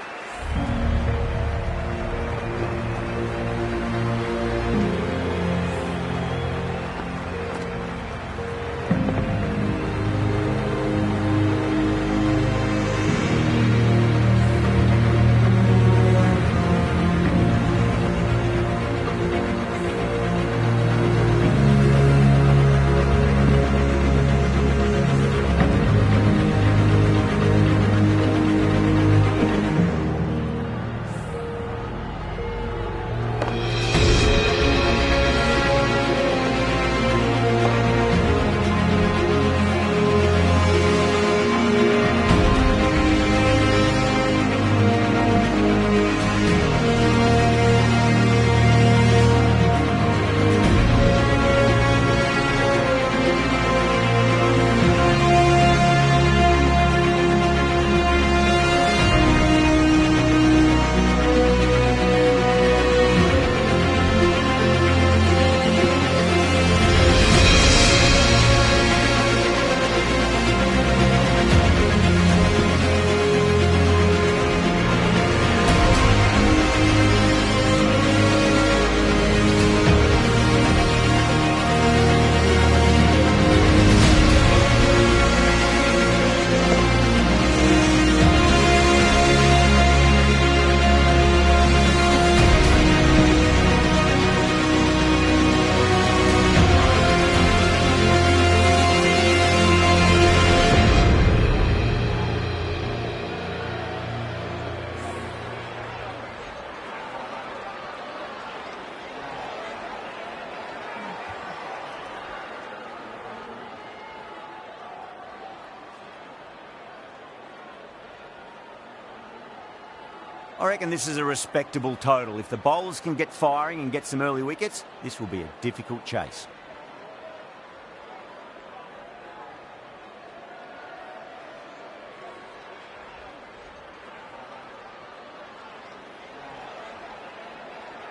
I reckon this is a respectable total. If the bowlers can get firing and get some early wickets, this will be a difficult chase.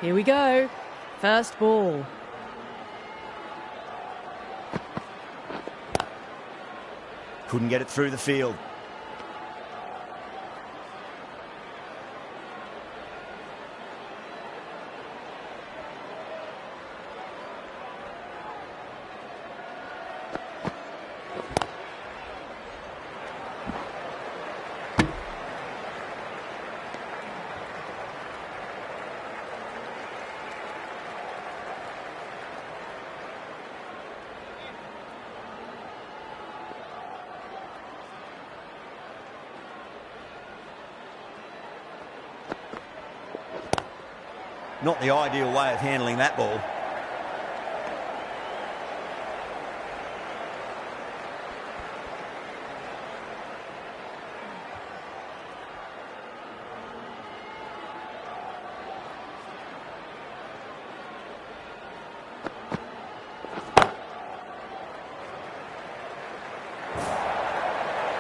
Here we go. First ball. Couldn't get it through the field. Not the ideal way of handling that ball.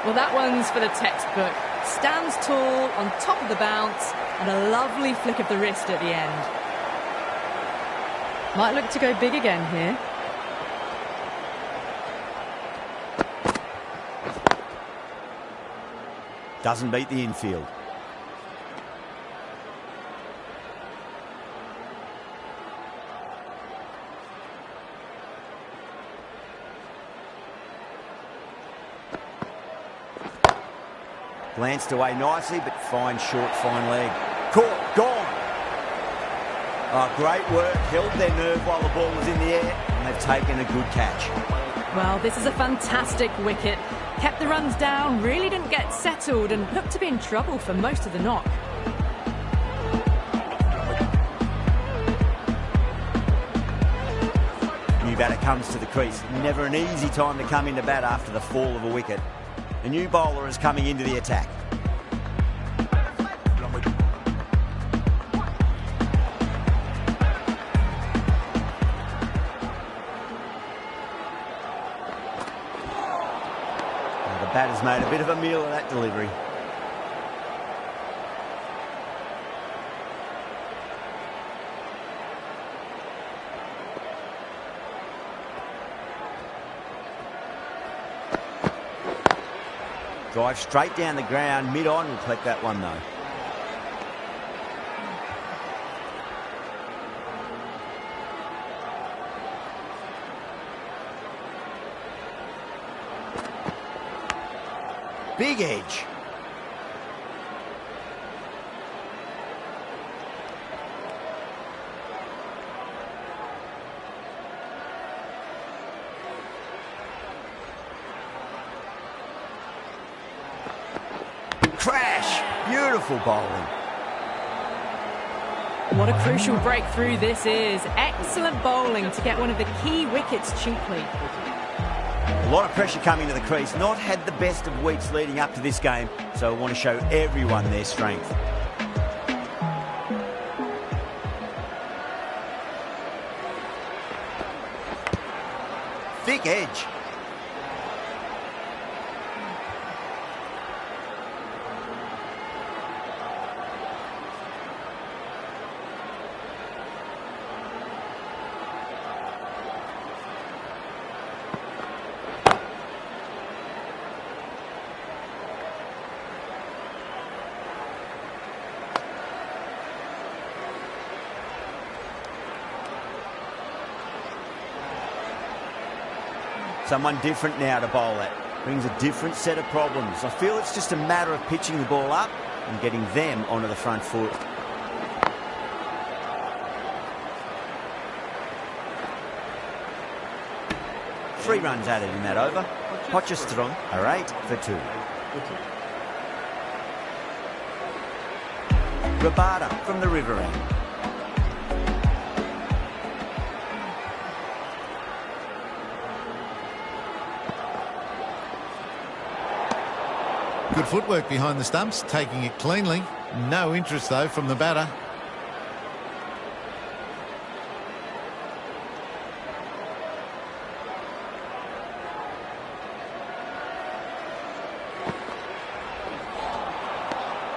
Well, that one's for the textbook. Stands tall on top of the bounce and a lovely flick of the wrist at the end. Might look to go big again here. Doesn't beat the infield. Glanced away nicely, but fine short, fine leg. Caught, gone. Oh, great work. Held their nerve while the ball was in the air, and they've taken a good catch. Well, this is a fantastic wicket. Kept the runs down, really didn't get settled, and looked to be in trouble for most of the knock. New batter comes to the crease. Never an easy time to come into bat after the fall of a wicket. A new bowler is coming into the attack. Now the batter's made a bit of a meal of that delivery. Drive straight down the ground, mid-on, will collect that one though. Big edge. Crash! Beautiful bowling. What a crucial breakthrough this is. Excellent bowling to get one of the key wickets cheaply. A lot of pressure coming to the crease. Not had the best of weeks leading up to this game, so I want to show everyone their strength. Thick edge. Someone different now to bowl at. Brings a different set of problems. I feel it's just a matter of pitching the ball up and getting them onto the front foot. Three runs added in that over. Potchefstroom are 8 for 2. Rabada from the river end. Good footwork behind the stumps, taking it cleanly. No interest, though, from the batter.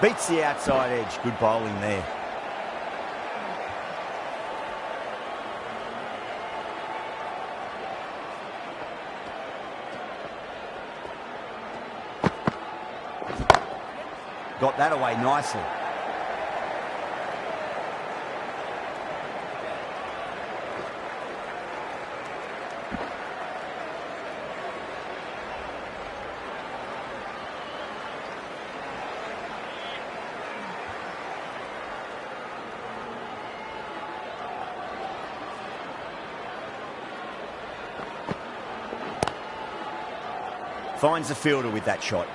Beats the outside edge. Good bowling there. Got that away nicely. Finds the fielder with that shot.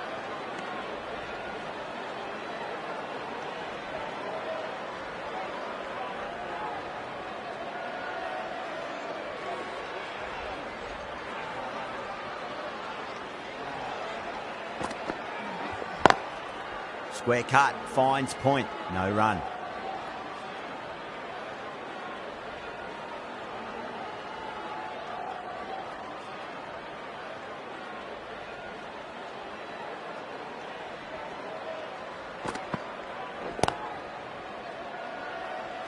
Square cut, finds point, no run.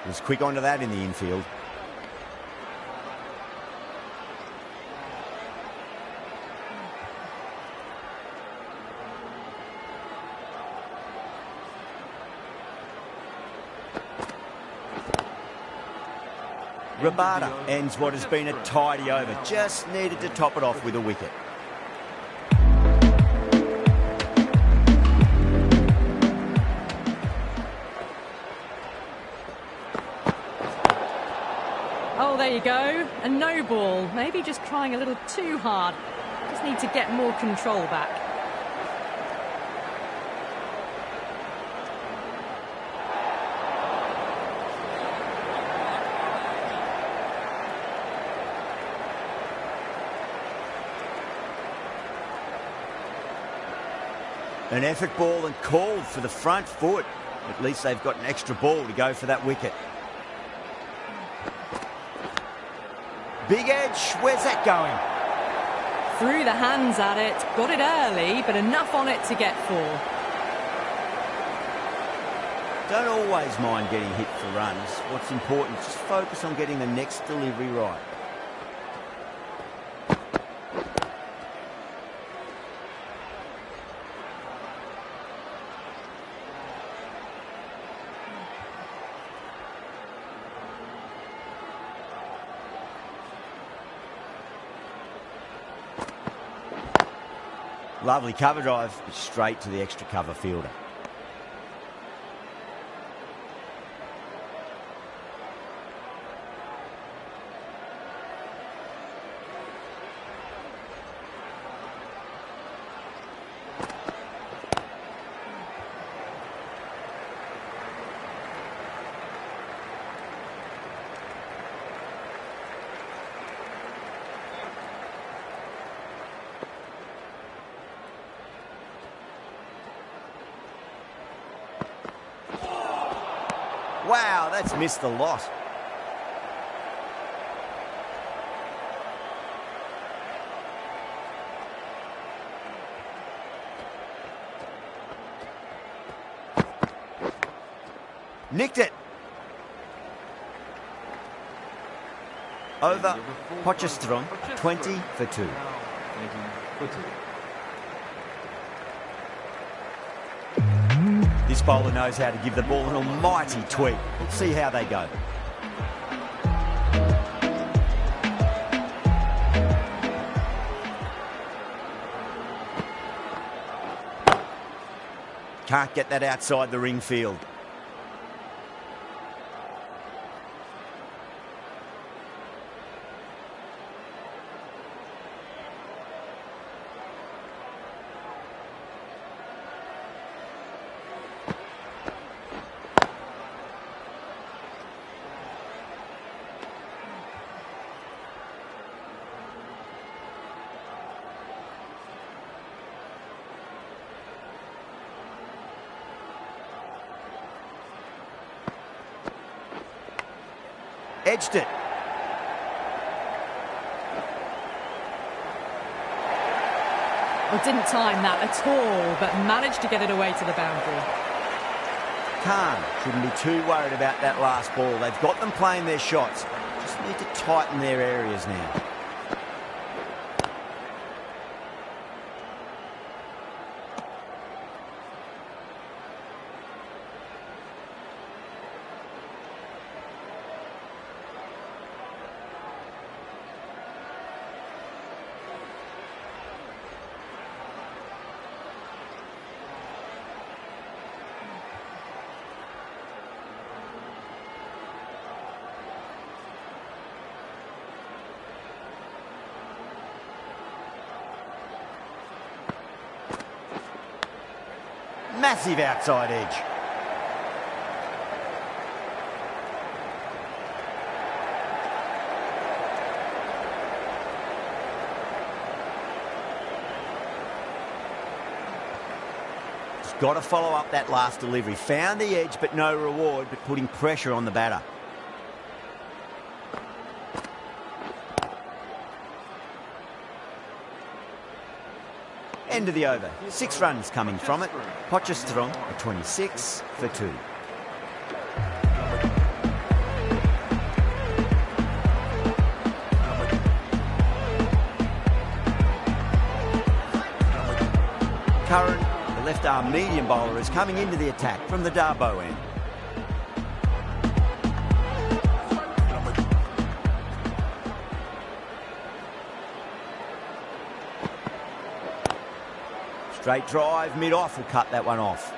Was quick onto that in the infield. Rabada ends what has been a tidy over. Just needed to top it off with a wicket. Oh, there you go. A no ball. Maybe just trying a little too hard. Just need to get more control back. An effort ball and called for the front foot. At least they've got an extra ball to go for that wicket. Big edge, where's that going? Threw the hands at it, got it early, but enough on it to get 4. Don't always mind getting hit for runs. What's important is just focus on getting the next delivery right. Lovely cover drive, straight to the extra cover fielder. Wow, that's missed the lot. Nicked it. Over Potchefstroom, 20 for 2. This bowler knows how to give the ball an almighty tweak. Let's see how they go. Can't get that outside the ring field. Edged it. Well, didn't time that at all, but managed to get it away to the boundary. Khan shouldn't be too worried about that last ball. They've got them playing their shots. Just need to tighten their areas now. Massive outside edge. Just got to follow up that last delivery. Found the edge, but no reward, but putting pressure on the batter. End of the over. 6 runs coming from it. Potchefstroom at 26 for 2. Curran, the left-arm medium bowler, is coming into the attack from the Darboe end. Straight drive, mid-off will cut that one off.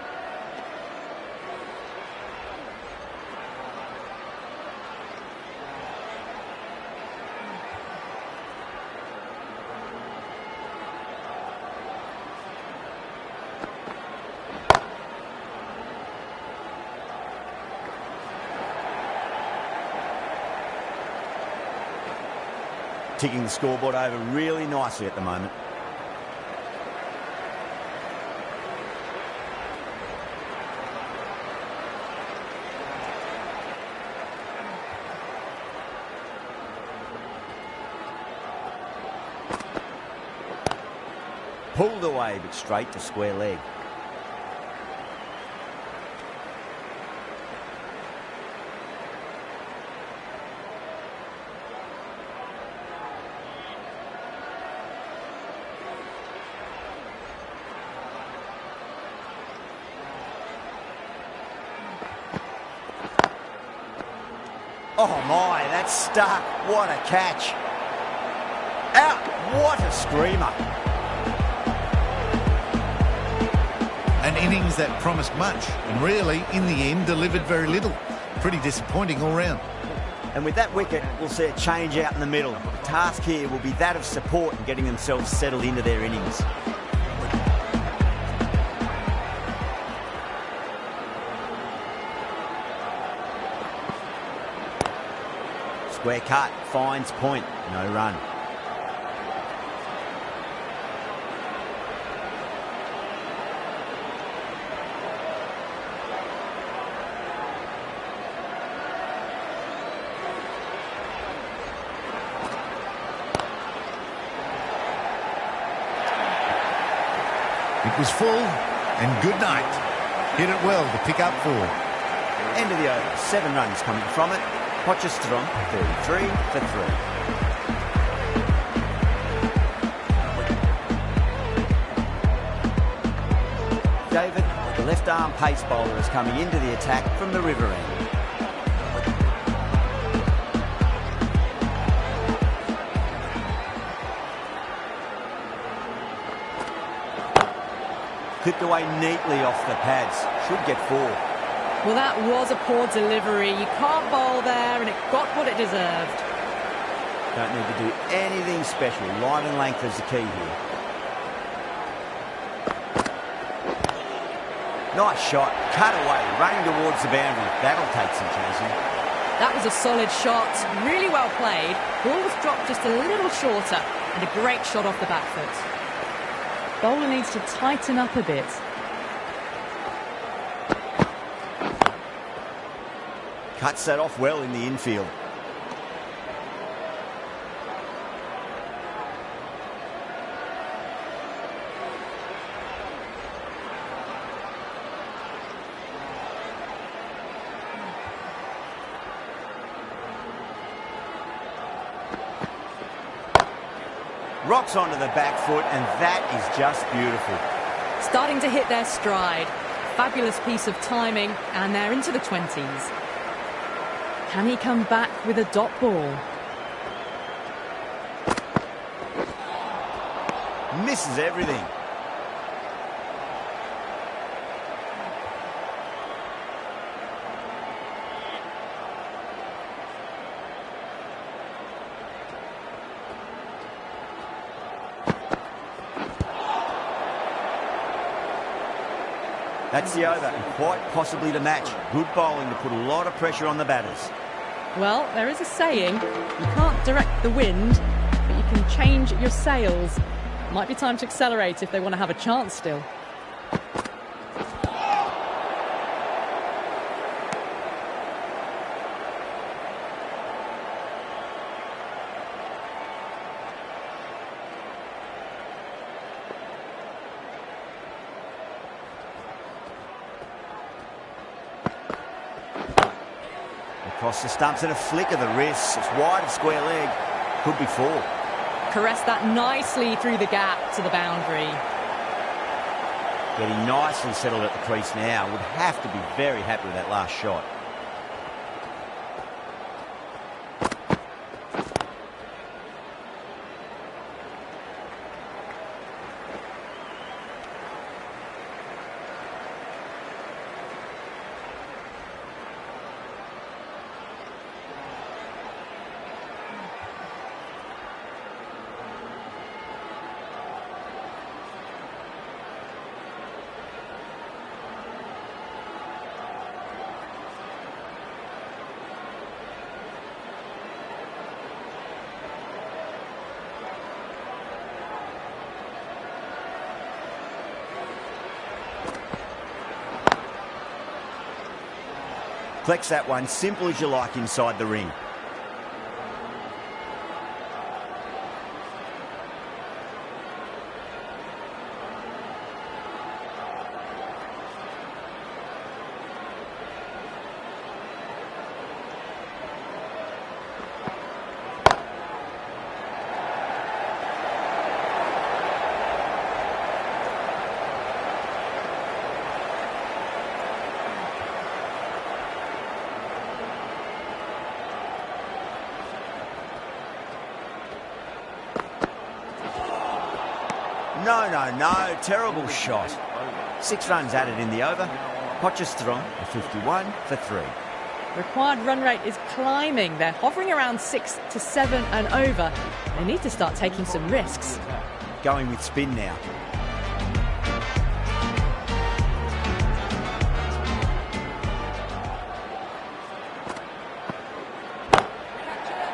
Ticking the scoreboard over really nicely at the moment. Pulled away, but straight to square leg. Oh my, that's stuck. What a catch. Out. What a screamer. An innings that promised much and really, in the end, delivered very little. Pretty disappointing all round. And with that wicket, we'll see a change out in the middle. The task here will be that of support and getting themselves settled into their innings. Square cut, finds point, no run. It was full, and good night. Hit it well to pick up 4. End of the over, 7 runs coming from it. Potchefstroom 33 for 3. David, the left-arm pace bowler, is coming into the attack from the river end. Clipped away neatly off the pads. Should get 4. Well, that was a poor delivery. You can't bowl there, and it got what it deserved. Don't need to do anything special. Line and length is the key here. Nice shot. Cut away. Running towards the boundary. That'll take some chasing. That was a solid shot. Really well played. Ball was dropped just a little shorter, and a great shot off the back foot. Bowler needs to tighten up a bit. Cuts that off well in the infield. Rocks onto the back foot, and that is just beautiful. Starting to hit their stride. Fabulous piece of timing, and they're into the 20s. Can he come back with a dot ball? Misses everything. That's the over, and quite possibly the match. Good bowling to put a lot of pressure on the batters. Well, there is a saying, you can't direct the wind, but you can change your sails. Might be time to accelerate if they want to have a chance still. Across the stumps and a flick of the wrist. It's wide of square leg. Could be 4. Caressed that nicely through the gap to the boundary. Getting nicely settled at the crease now. Would have to be very happy with that last shot. Collects that one, simple as you like, inside the ring. No, terrible shot. 6 runs added in the over. Potchefstroom, a 51 for 3. Required run rate is climbing. They're hovering around 6 to 7 and over. They need to start taking some risks. Going with spin now.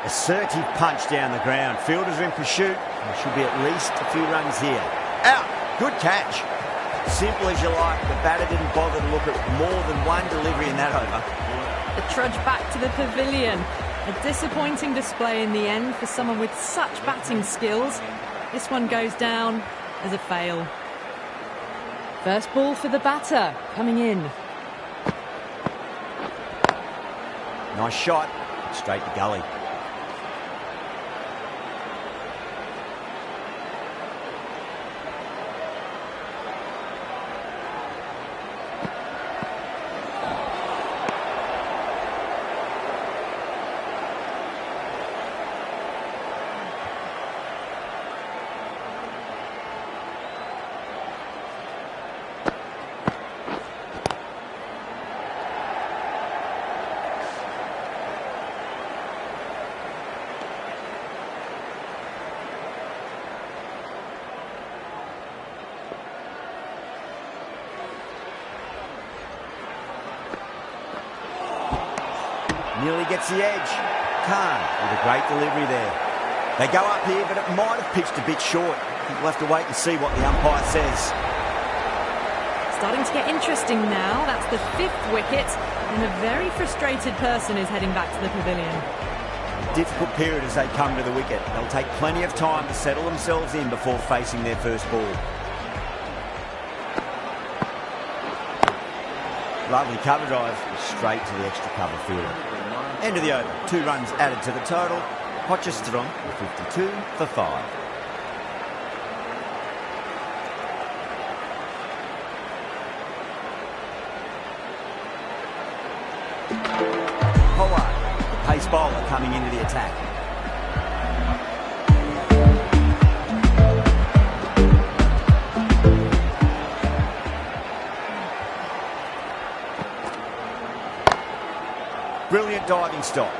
Assertive punch down the ground. Fielders are in pursuit. There should be at least a few runs here. Out. Good catch. Simple as you like. The batter didn't bother to look at more than one delivery in that over. The trudge back to the pavilion. A disappointing display in the end for someone with such batting skills. This one goes down as a fail. First ball for the batter, coming in. Nice shot. Straight to gully. Nearly gets the edge. Khan with a great delivery there. They go up here, but it might have pitched a bit short. We'll have to wait and see what the umpire says. Starting to get interesting now. That's the 5th wicket, and a very frustrated person is heading back to the pavilion. Difficult period as they come to the wicket. They'll take plenty of time to settle themselves in before facing their first ball. Lovely cover drive, straight to the extra cover fielder. End of the over, 2 runs added to the total. Potchefstroom, 52 for 5. Pollard, the pace bowler coming into the attack. Brilliant diving stop.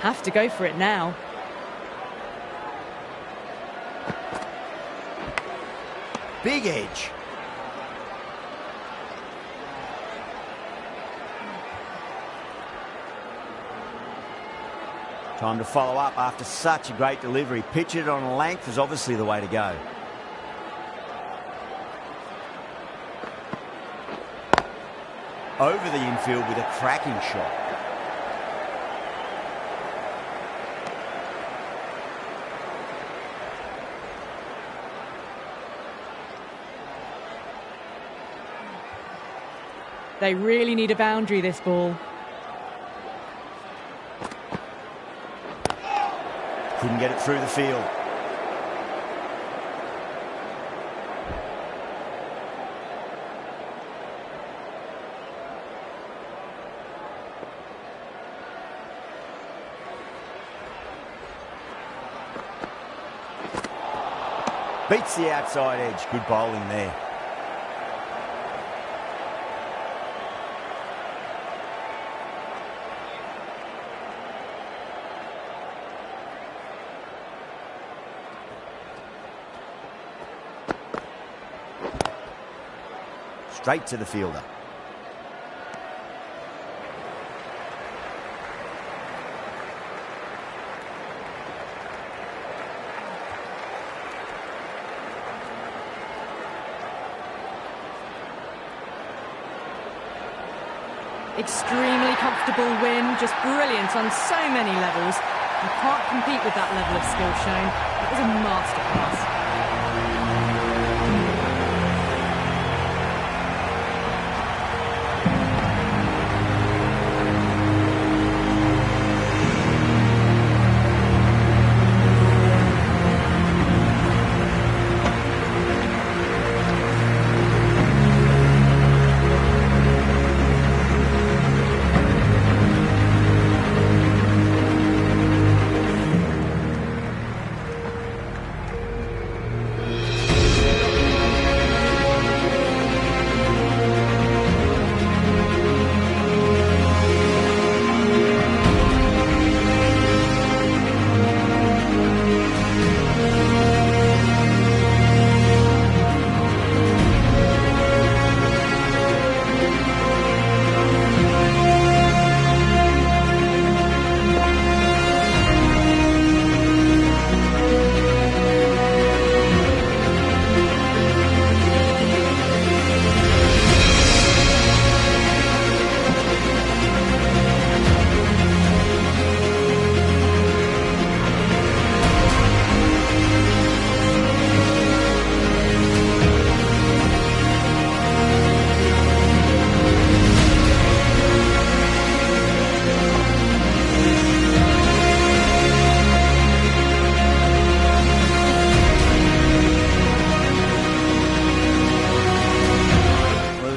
Have to go for it now. Big edge. Time to follow up after such a great delivery. Pitch it on length is obviously the way to go. Over the infield with a cracking shot. They really need a boundary, this ball. Couldn't get it through the field. Beats the outside edge. Good bowling there. Straight to the fielder. Extremely comfortable win, just brilliant on so many levels. You can't compete with that level of skill shown. It was a masterclass.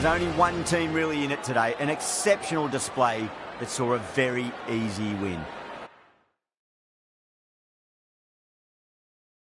Only one team really in it today. An exceptional display that saw a very easy win.